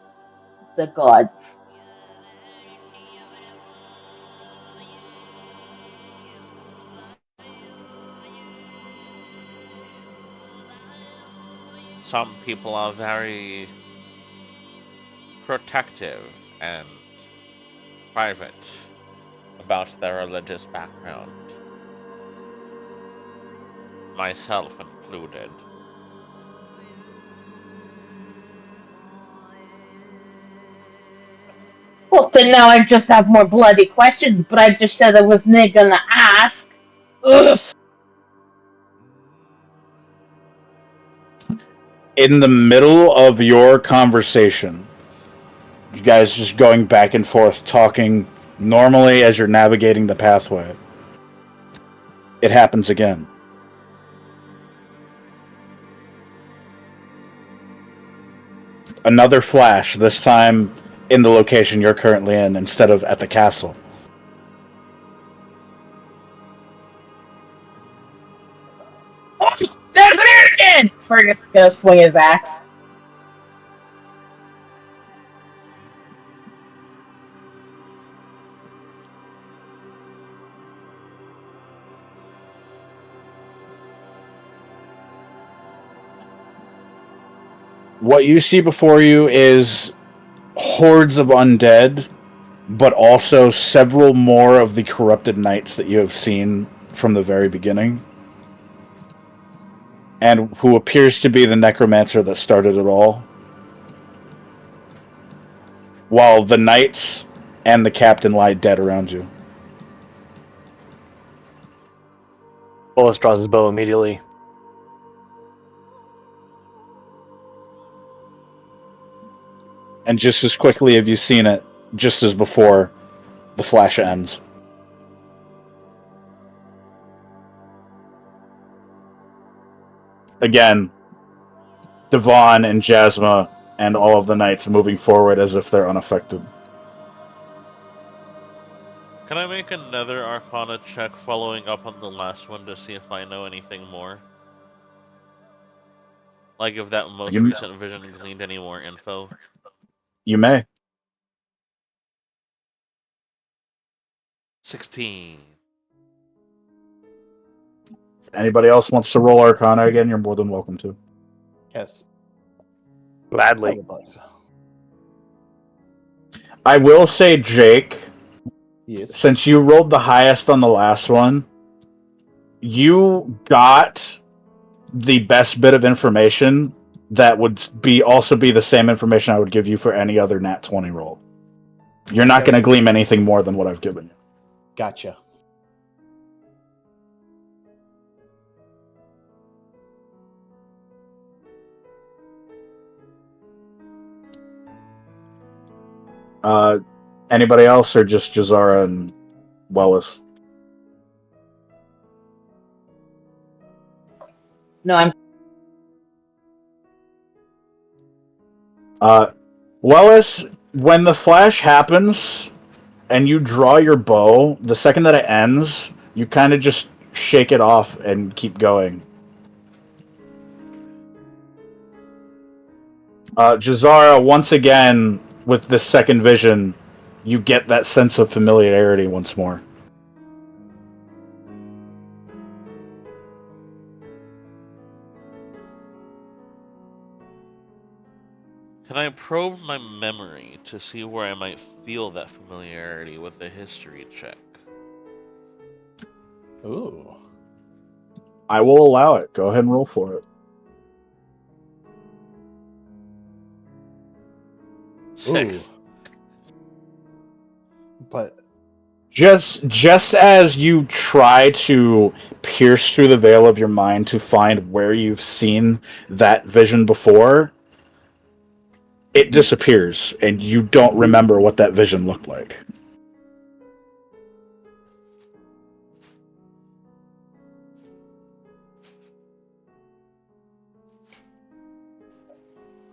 the gods. Some people are very protective and private about their religious background, myself included. Well, then now I just have more bloody questions, but I just said I was not gonna ask. Ugh. In the middle of your conversation, you guys just going back and forth, talking normally as you're navigating the pathway, it happens again. Another flash, this time in the location you're currently in instead of at the castle. Oh, there's it again! Fergus is gonna swing his axe. What you see before you is hordes of undead, but also several more of the corrupted knights that you have seen from the very beginning, and who appears to be the necromancer that started it all. While the knights and the captain lie dead around you. Bolus draws his bow immediately. And just as quickly have you seen it, just as before, the flash ends. Again, Devon and Jasma and all of the knights moving forward as if they're unaffected. Can I make another Arcana check following up on the last one to see if I know anything more? Like if that most recent vision gleaned any more info? You may. 16. If anybody else wants to roll Arcana again, you're more than welcome to. Yes. Gladly. I will say, Jake, Yes. since you rolled the highest on the last one, you got the best bit of information that would also be the same information I would give you for any other Nat 20 roll. You're not going to glean anything more than what I've given you. Gotcha. Anybody else, or just Jazara and Wellis? No, I'm. Wellis, when the flash happens and you draw your bow, the second that it ends, you kind of just shake it off and keep going. Jazara, once again, with this second vision, you get that sense of familiarity once more. Can I probe my memory to see where I might feel that familiarity with a history check? Ooh. I will allow it. Go ahead and roll for it. 6. Ooh. But just as you try to pierce through the veil of your mind to find where you've seen that vision before, it disappears, and you don't remember what that vision looked like.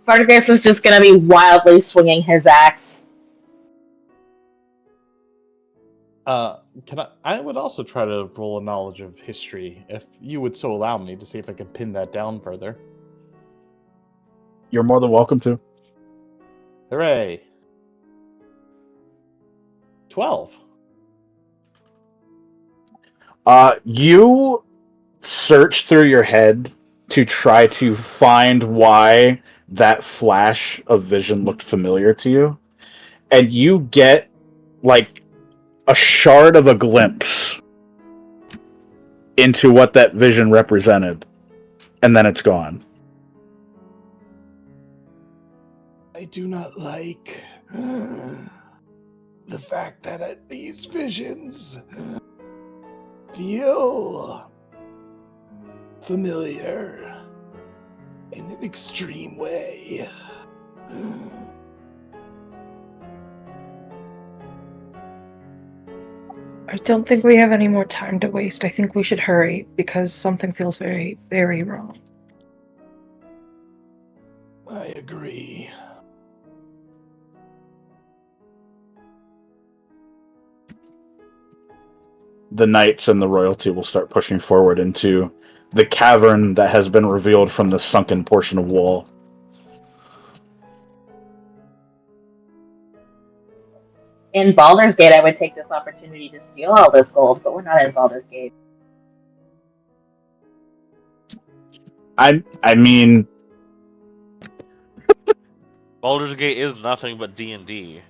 Spartacus is just gonna be wildly swinging his axe. I would also try to roll a knowledge of history, if you would so allow me, to see if I can pin that down further. You're more than welcome to. Hooray! 12. You search through your head to try to find why that flash of vision looked familiar to you, and you get like a shard of a glimpse into what that vision represented, and then it's gone. I do not like the fact that these visions feel familiar in an extreme way. I don't think we have any more time to waste. I think we should hurry because something feels very, very wrong. I agree. The knights and the royalty will start pushing forward into the cavern that has been revealed from the sunken portion of wall. In Baldur's Gate, I would take this opportunity to steal all this gold, but we're not in Baldur's Gate. I mean, Baldur's Gate is nothing but D&D.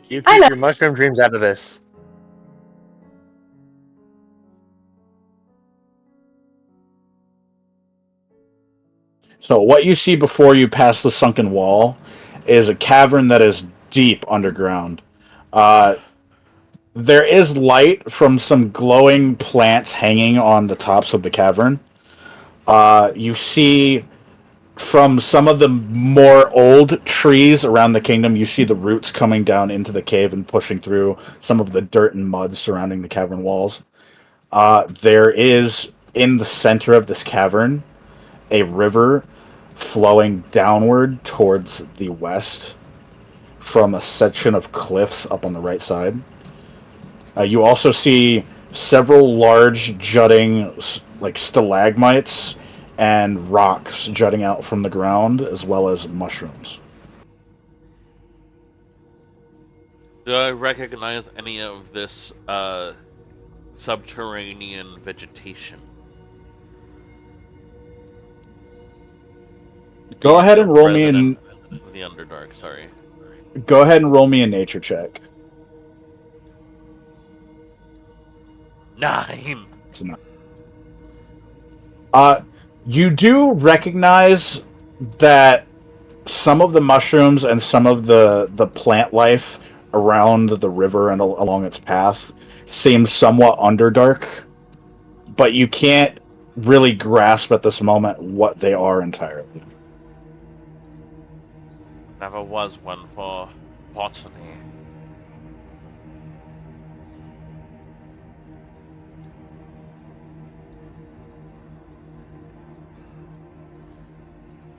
You I keep know. your mushroom dreams out of this. so what you see before you pass the sunken wall is a cavern that is deep underground. There is light from some glowing plants hanging on the tops of the cavern. You see from some of the more old trees around the kingdom, you see the roots coming down into the cave and pushing through some of the dirt and mud surrounding the cavern walls. There is, in the center of this cavern, a river flowing downward towards the west. from a section of cliffs up on the right side. You also see several large jutting like stalagmites and rocks jutting out from the ground, as well as mushrooms. Do I recognize any of this subterranean vegetation? Go ahead and roll me Resident in. of the Underdark, sorry. Go ahead and roll me a nature check. 9! It's not. You do recognize that some of the mushrooms and some of the plant life around the river and along its path seems somewhat underdark, but you can't really grasp at this moment what they are entirely. Never was one for botany.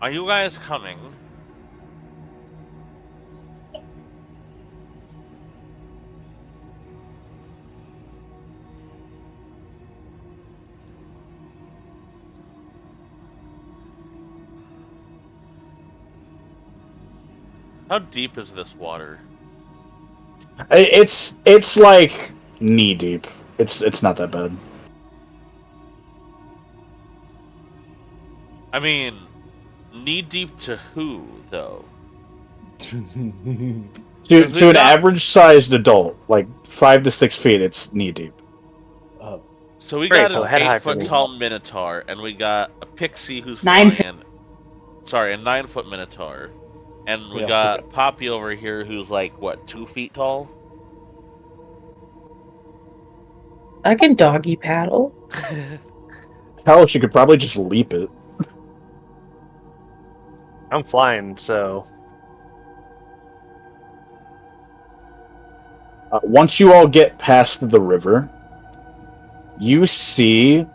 Are you guys coming? How deep is this water? It's like knee deep. It's not that bad. I mean, knee deep to who, though? To an average sized adult, like 5 to 6 feet, it's knee deep. So we Great, got so an head high for 8-foot me. tall minotaur, and we got a pixie who's 9 flying. Sorry, a 9-foot minotaur, and we Yeah, got Poppy over here who's like what, 2 feet tall? I can doggy paddle. Hell, she could probably just leap it. I'm flying, so Once you all get past the river, you see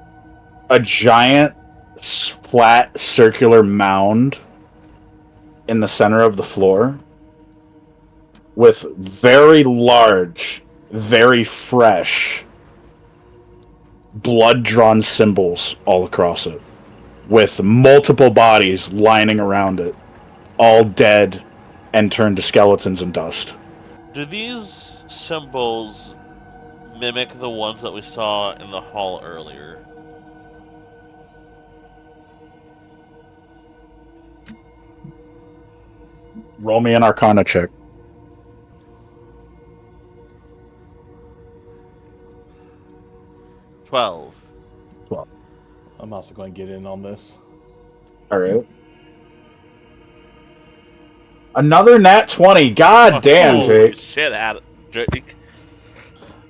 a giant, flat, circular mound in the center of the floor with very large, very fresh, blood-drawn symbols all across it, with multiple bodies lining around it, all dead and turned to skeletons and dust. Do these symbols mimic the ones that we saw in the hall earlier? Roll me an Arcana check. 12. I'm also going to get in on this. All right. Another nat 20. God damn, Holy Jake. shit, Jake.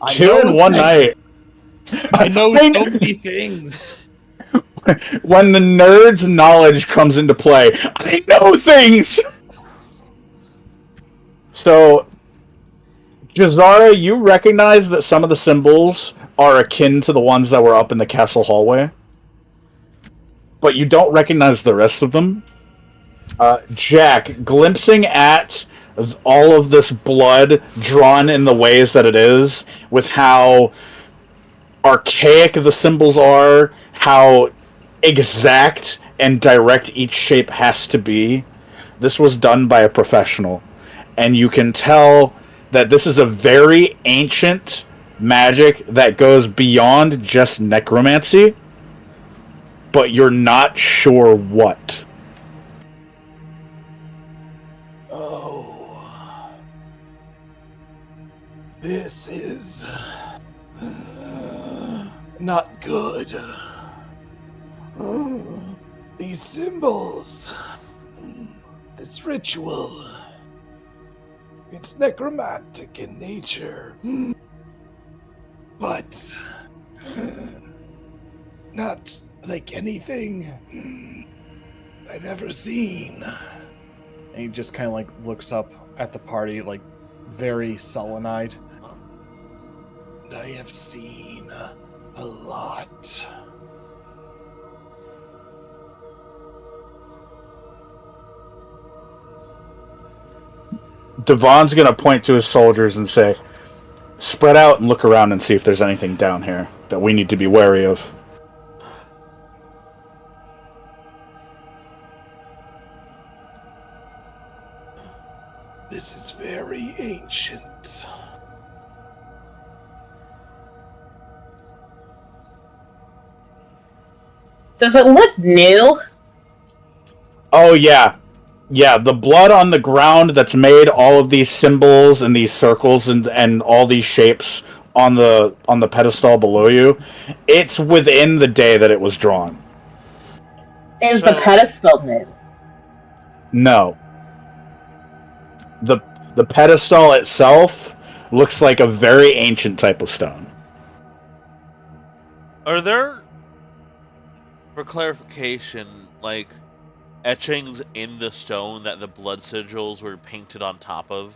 I 2 know in one night. I know I so many things. When the nerd's knowledge comes into play, I know things! So, Jazara, you recognize that some of the symbols are akin to the ones that were up in the castle hallway, but you don't recognize the rest of them. Jack, glimpsing at all of this blood drawn in the ways that it is, with how archaic the symbols are, how exact and direct each shape has to be, this was done by a professional. And you can tell that this is a very ancient magic that goes beyond just necromancy, but you're not sure what. Oh. This is not good. These symbols. This ritual. It's necromantic in nature. But not like anything I've ever seen. And he just kind of like looks up at the party, like very sullen-eyed. And I have seen a lot. Devon's gonna point to his soldiers and say, "Spread out and look around and see if there's anything down here that we need to be wary of." This is very ancient. Does it look new? Oh yeah, yeah. The blood on the ground that's made all of these symbols and these circles and all these shapes on the pedestal below you. It's within the day that it was drawn. Is the So, pedestal new? No, the the pedestal itself looks like a very ancient type of stone. are there, for clarification, like etchings in the stone that the blood sigils were painted on top of?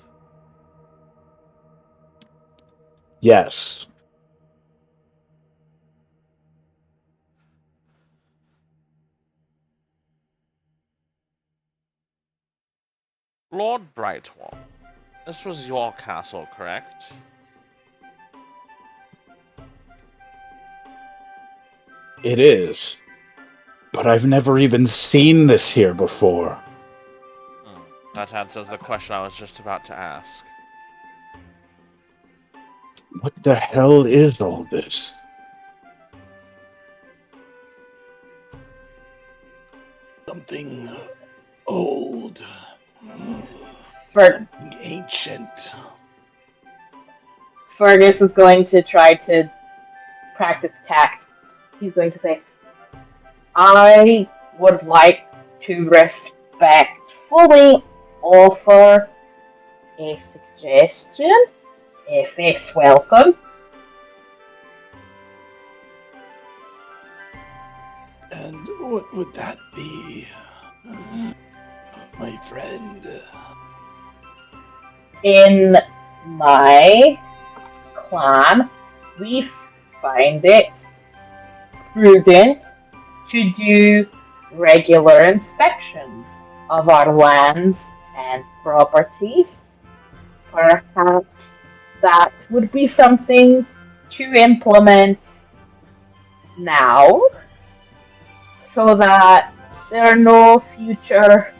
Yes. Lord Brightwall, this was your castle, correct? It is. But I've never even seen this here before. That answers the question I was just about to ask. What the hell is all this? Something old. Fer- Something ancient. Fergus is going to try to practice tact. He's going to say, I would like to respectfully offer a suggestion, if it's welcome. And what would that be, my friend? In my clan, we find it prudent to do regular inspections of our lands and properties. Perhaps that would be something to implement now so that there are no future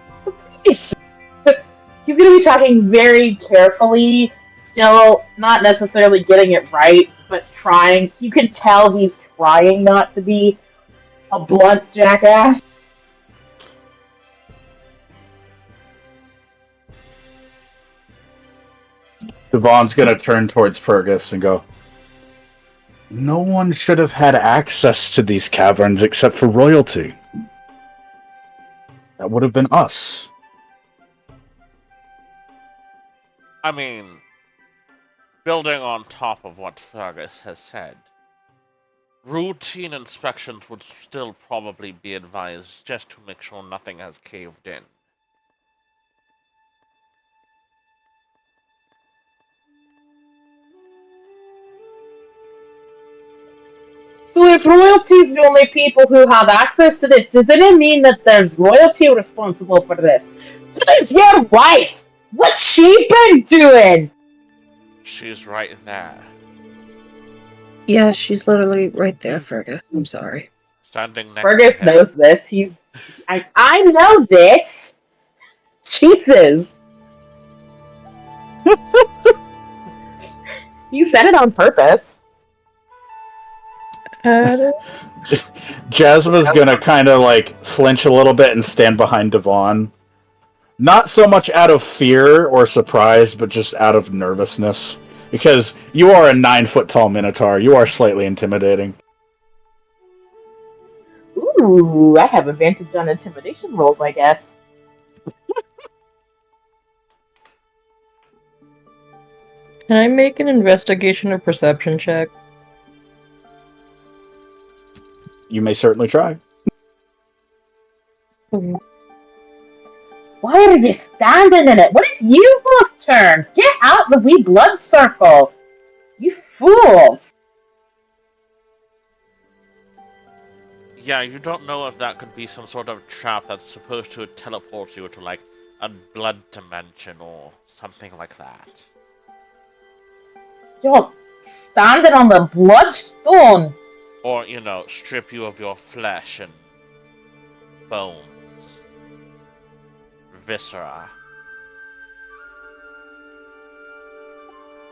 surprises. He's going to be talking very carefully, still not necessarily getting it right, but trying. You can tell he's trying not to be a blunt jackass. Devon's gonna turn towards Fergus and go, "No one should have had access to these caverns except for royalty. That would have been us." I mean, building on top of what Fergus has said, routine inspections would still probably be advised just to make sure nothing has caved in. So if royalty is the only people who have access to this, does it mean that there's royalty responsible for this? Where's your wife? What's she been doing? She's right there, Yeah, she's literally right there, Fergus. I'm sorry. standing next Fergus to him. knows this. I know this. Jesus. You said it on purpose. Jasmine's gonna kind of like flinch a little bit and stand behind Devon. Not so much out of fear or surprise, but just out of nervousness. Because you are a 9-foot tall minotaur. You are slightly intimidating. Ooh, I have advantage on intimidation rolls, I guess. Can I make an investigation or perception check? You may certainly try. Why are you standing in it? What if you both turn? Get out the wee blood circle! You fools! Yeah, you don't know if that could be some sort of trap that's supposed to teleport you to, like, a blood dimension or something like that. You're standing on the bloodstone. Or, strip you of your flesh and bones, viscera.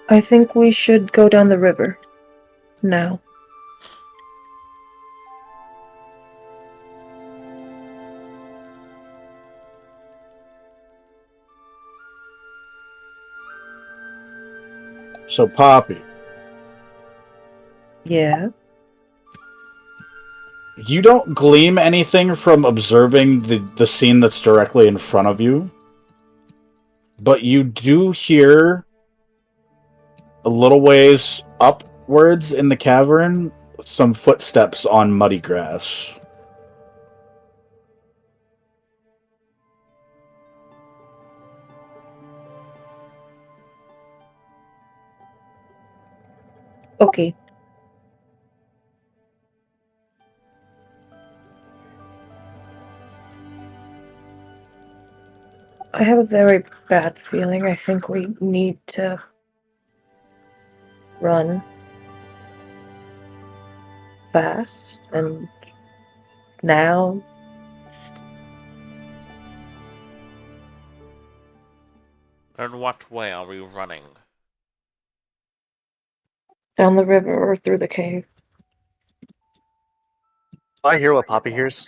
I think we should go down the river. Now. So, Poppy, Yeah. you don't glean anything from observing the scene that's directly in front of you, but you do hear a little ways upwards in the cavern some footsteps on muddy grass. Okay. I have a very bad feeling. I think we need to run fast and now. In what way are we running? Down the river or through the cave. I hear what Poppy hears.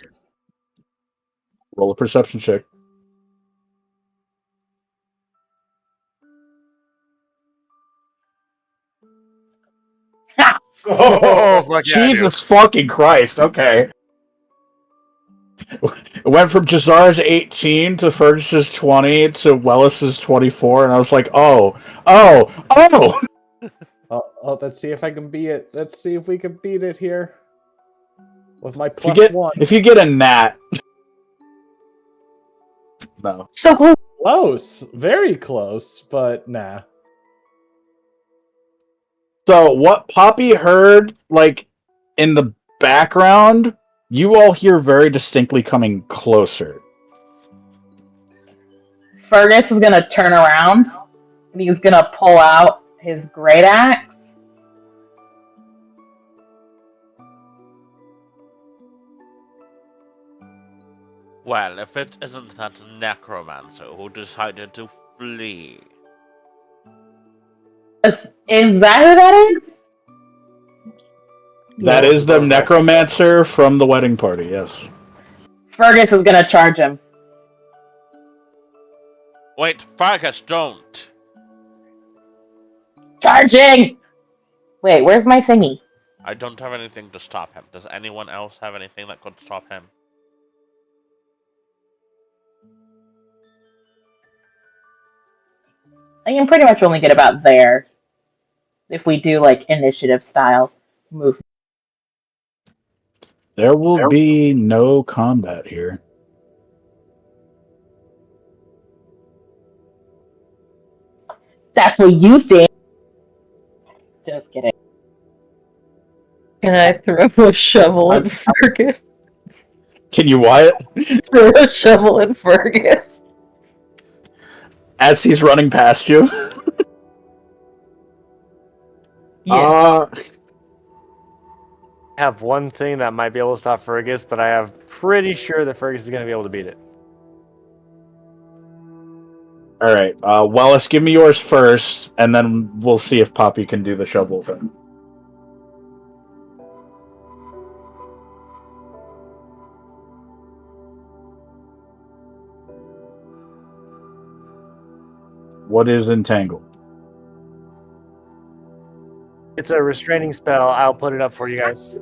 Roll a perception check. Oh, fuck yeah, I do. Jesus fucking Christ, okay. It went from Jazar's 18 to Fergus's 20 to Wellis's 24, and I was like, oh! Let's see if I can beat it. Let's see if we can beat it here. With my If you +1. if you get a nat. No. So close! Close. Very close, but nah. So what Poppy heard, like, in the background, you all hear very distinctly coming closer. Fergus is gonna turn around and he's gonna pull out his great axe. Well, if it isn't that necromancer who decided to flee. Is that who that is? That is the necromancer from the wedding party, yes. Fergus is gonna charge him. Wait, Fergus, don't! Charging! Wait, where's my thingy? I don't have anything to stop him. Does anyone else have anything that could stop him? I can pretty much only get about there. If we do, like, initiative style movement. There will be no combat here. That's what you think. Just kidding. Can I throw a shovel at Fergus? Can you what? Throw a shovel at Fergus. As he's running past you? Yeah. I have one thing that might be able to stop Fergus, but I am pretty sure that Fergus is going to be able to beat it. Alright, Wellis, give me yours first, and then we'll see if Poppy can do the shovel thing. What is Entangle? It's a restraining spell. I'll put it up for you guys.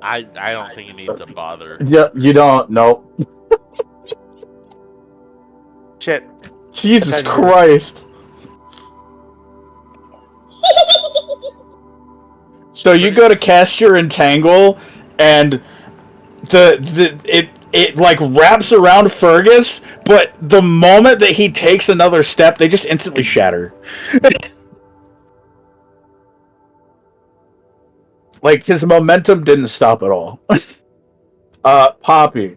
I don't think you need to bother. Yeah, you don't, no. Shit. Jesus Christ. So you go to cast your Entangle, and it like wraps around Fergus, but the moment that he takes another step, they just instantly shatter. Like, his momentum didn't stop at all. Poppy,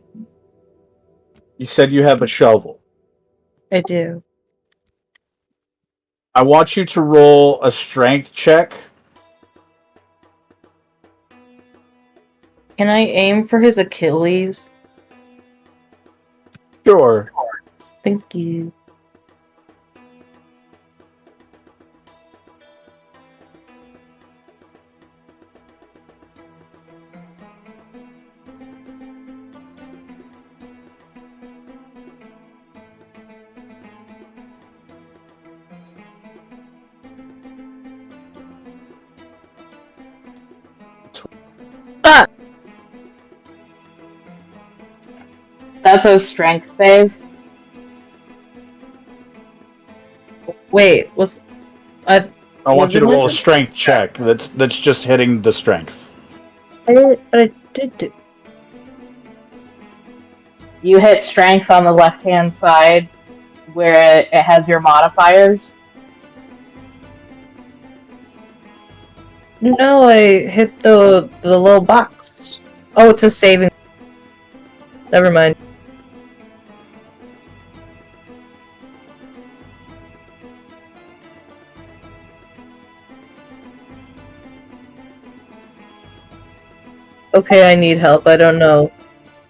you said you have a shovel. I do. I want you to roll a strength check. Can I aim for his Achilles? Sure. Thank you. Ah! That's a strength save. Wait, I want you to roll a it? strength check. That's just hitting the strength. I did do. You hit strength on the left-hand side where it has your modifiers. No, I hit the little box. Oh, it's a saving. Never mind. Okay, I need help. I don't know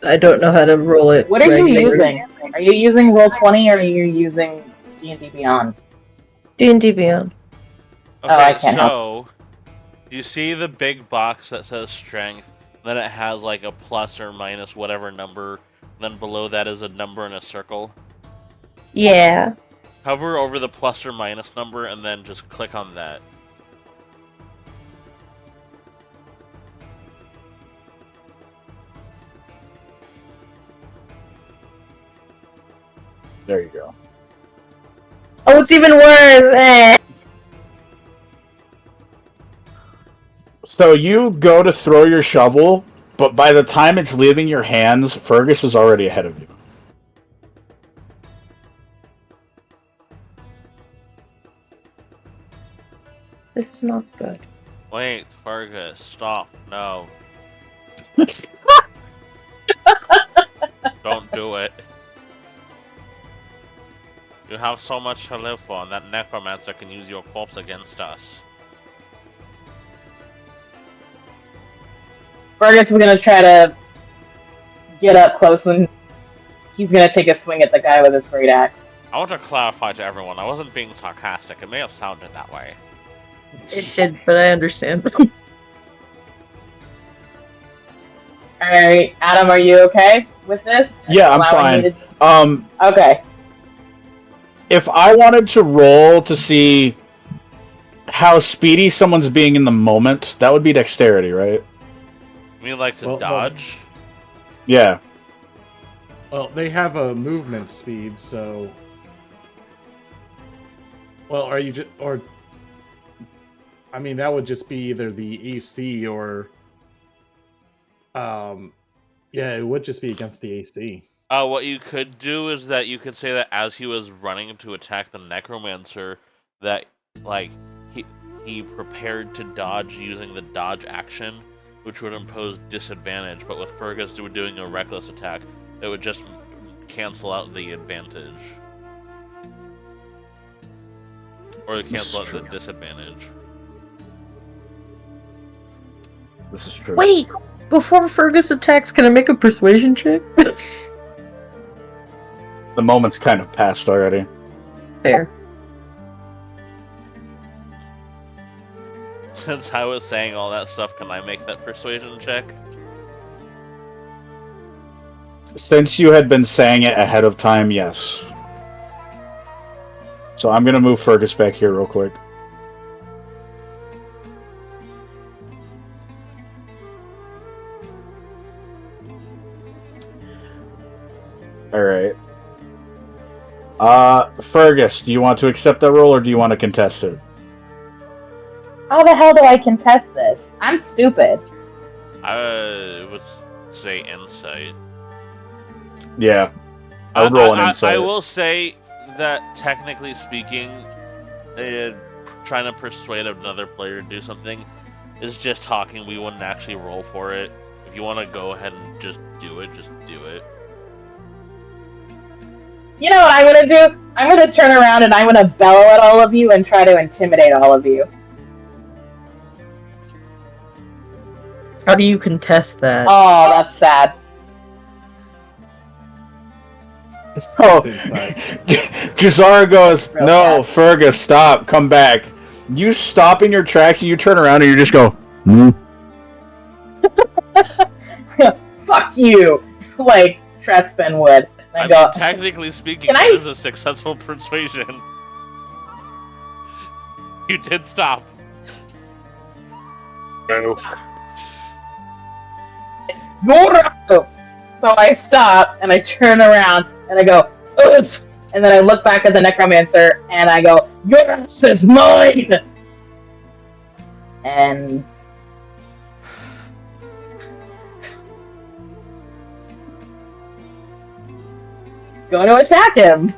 how to roll it. What are you using? Are you using Roll20 or are you using D&D Beyond? D&D Beyond. Okay, I can't help. so you see the big box that says strength, then it has like a plus or minus whatever number, then below that is a number in a circle. Yeah. Hover over the plus or minus number and then just click on that. There you go. Oh, it's even worse. Eh. So you go to throw your shovel, but by the time it's leaving your hands, Fergus is already ahead of you. This is not good. Wait, Fergus, stop. No. Don't do it. You have so much to live for, and that necromancer can use your corpse against us. Fergus is gonna try to get up close and he's gonna take a swing at the guy with his great axe. I want to clarify to everyone, I wasn't being sarcastic. It may have sounded that way. It did, but I understand. Alright, Adam, are you okay with this? Yeah, I'm fine. Okay. If I wanted to roll to see how speedy someone's being in the moment, that would be dexterity, right? You mean like to dodge? Yeah. Well, they have a movement speed, so. Well, are you just or? I mean, that would just be either the AC or. Yeah, it would just be against the AC. What you could do is that you could say that as he was running to attack the necromancer, that like he prepared to dodge using the dodge action, which would impose disadvantage. But with Fergus doing a reckless attack, it would just cancel out the advantage, or cancel out the disadvantage. This is true. Wait! Before Fergus attacks, can I make a persuasion check? The moment's kind of passed already. Fair. Since I was saying all that stuff, can I make that persuasion check? Since you had been saying it ahead of time, yes. So I'm going to move Fergus back here real quick. Alright. Fergus, do you want to accept that roll or do you want to contest it? How the hell do I contest this? I'm stupid. I would say insight. Yeah. I would roll an insight. I will say that technically speaking, trying to persuade another player to do something is just talking. We wouldn't actually roll for it. If you want to go ahead and just do it, just do it. You know what I'm gonna do? I'm gonna turn around and I'm gonna bellow at all of you and try to intimidate all of you. How do you contest that? Oh, that's sad. Oh, It's inside. Jazara goes, Real no, sad. Fergus, stop, come back. You stop in your tracks and you turn around and you just go, Fuck you! Like Trespin would. I And I mean, go, technically speaking, Can that I- is a successful persuasion. You did stop. You're So I stop and I turn around and I go, oof! And then I look back at the necromancer and I go, your ass is mine! And going to attack him.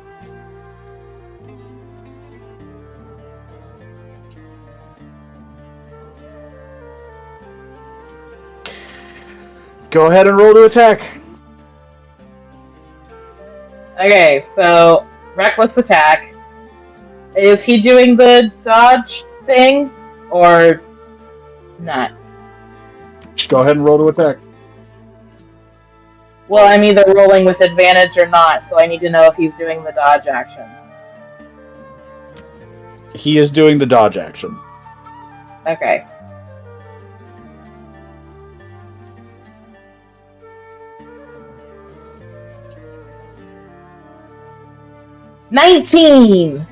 go ahead and roll to attack. Okay, so reckless attack. Is he doing the dodge thing or not? Just go ahead and roll to attack. Well, I'm either rolling with advantage or not, so I need to know if he's doing the dodge action. He is doing the dodge action. Okay. $19!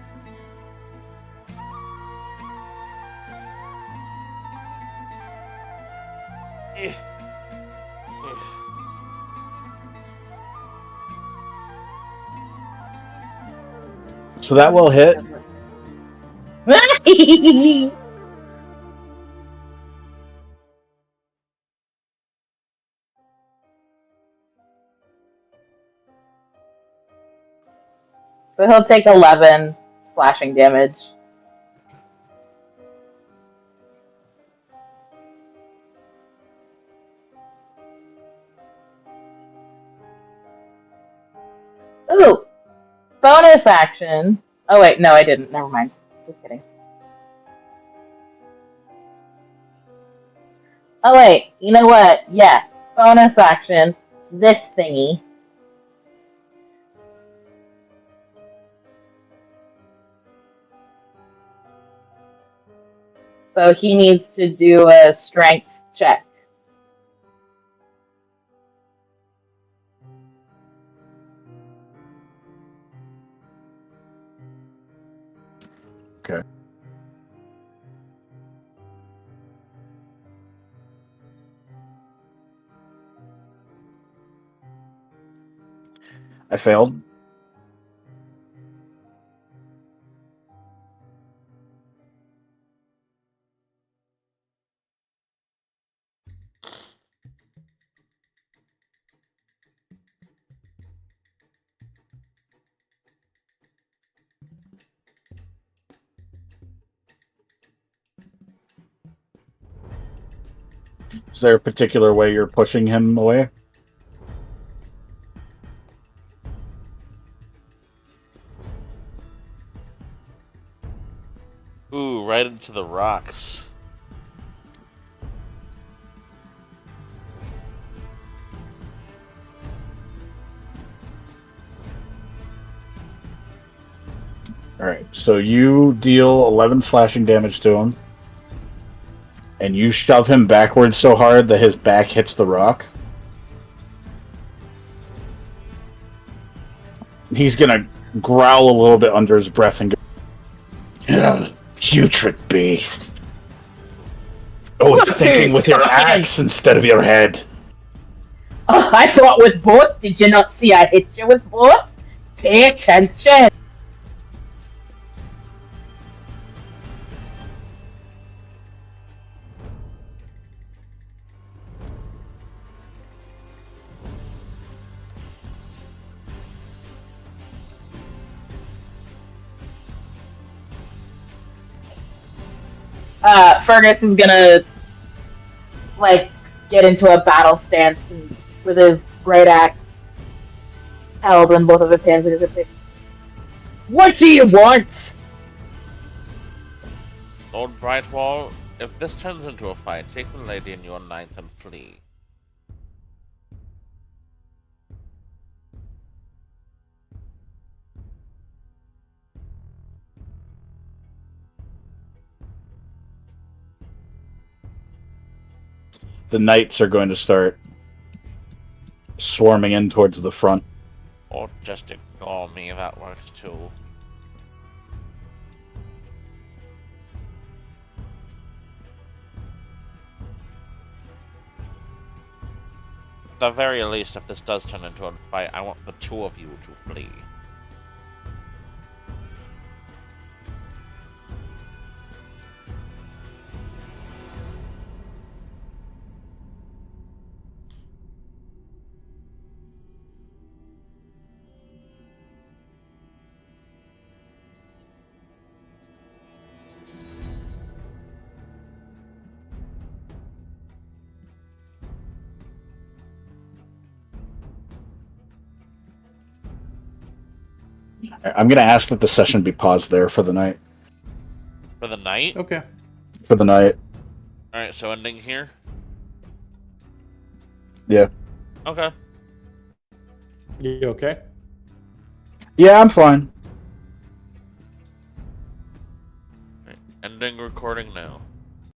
So that will hit. So he'll take 11 slashing damage. Ooh! Bonus action. Oh wait, no I didn't. Never mind. Just kidding. Oh wait, you know what? Yeah. Bonus action. This thingy. So he needs to do a strength check. Okay. I failed. Is there a particular way you're pushing him away? Ooh, right into the rocks. Alright, so you deal 11 slashing damage to him. And you shove him backwards so hard that his back hits the rock. He's gonna growl a little bit under his breath and go, putrid beast. I was thinking with your axe instead of your head. Oh, I thought with both. Did you not see I hit you with both? Pay attention. Fergus is gonna like get into a battle stance and with his great axe held in both of his hands and he's gonna say, What do you want? Lord Brightwall, if this turns into a fight, take the lady and your knight and flee. The knights are going to start swarming in towards the front. Or just ignore me, that works too. At the very least, if this does turn into a fight, I want the two of you to flee. I'm going to ask that the session be paused there for the night. For the night? Okay. For the night. Alright, so ending here? Yeah. Okay. You okay? Yeah, I'm fine. Ending recording now.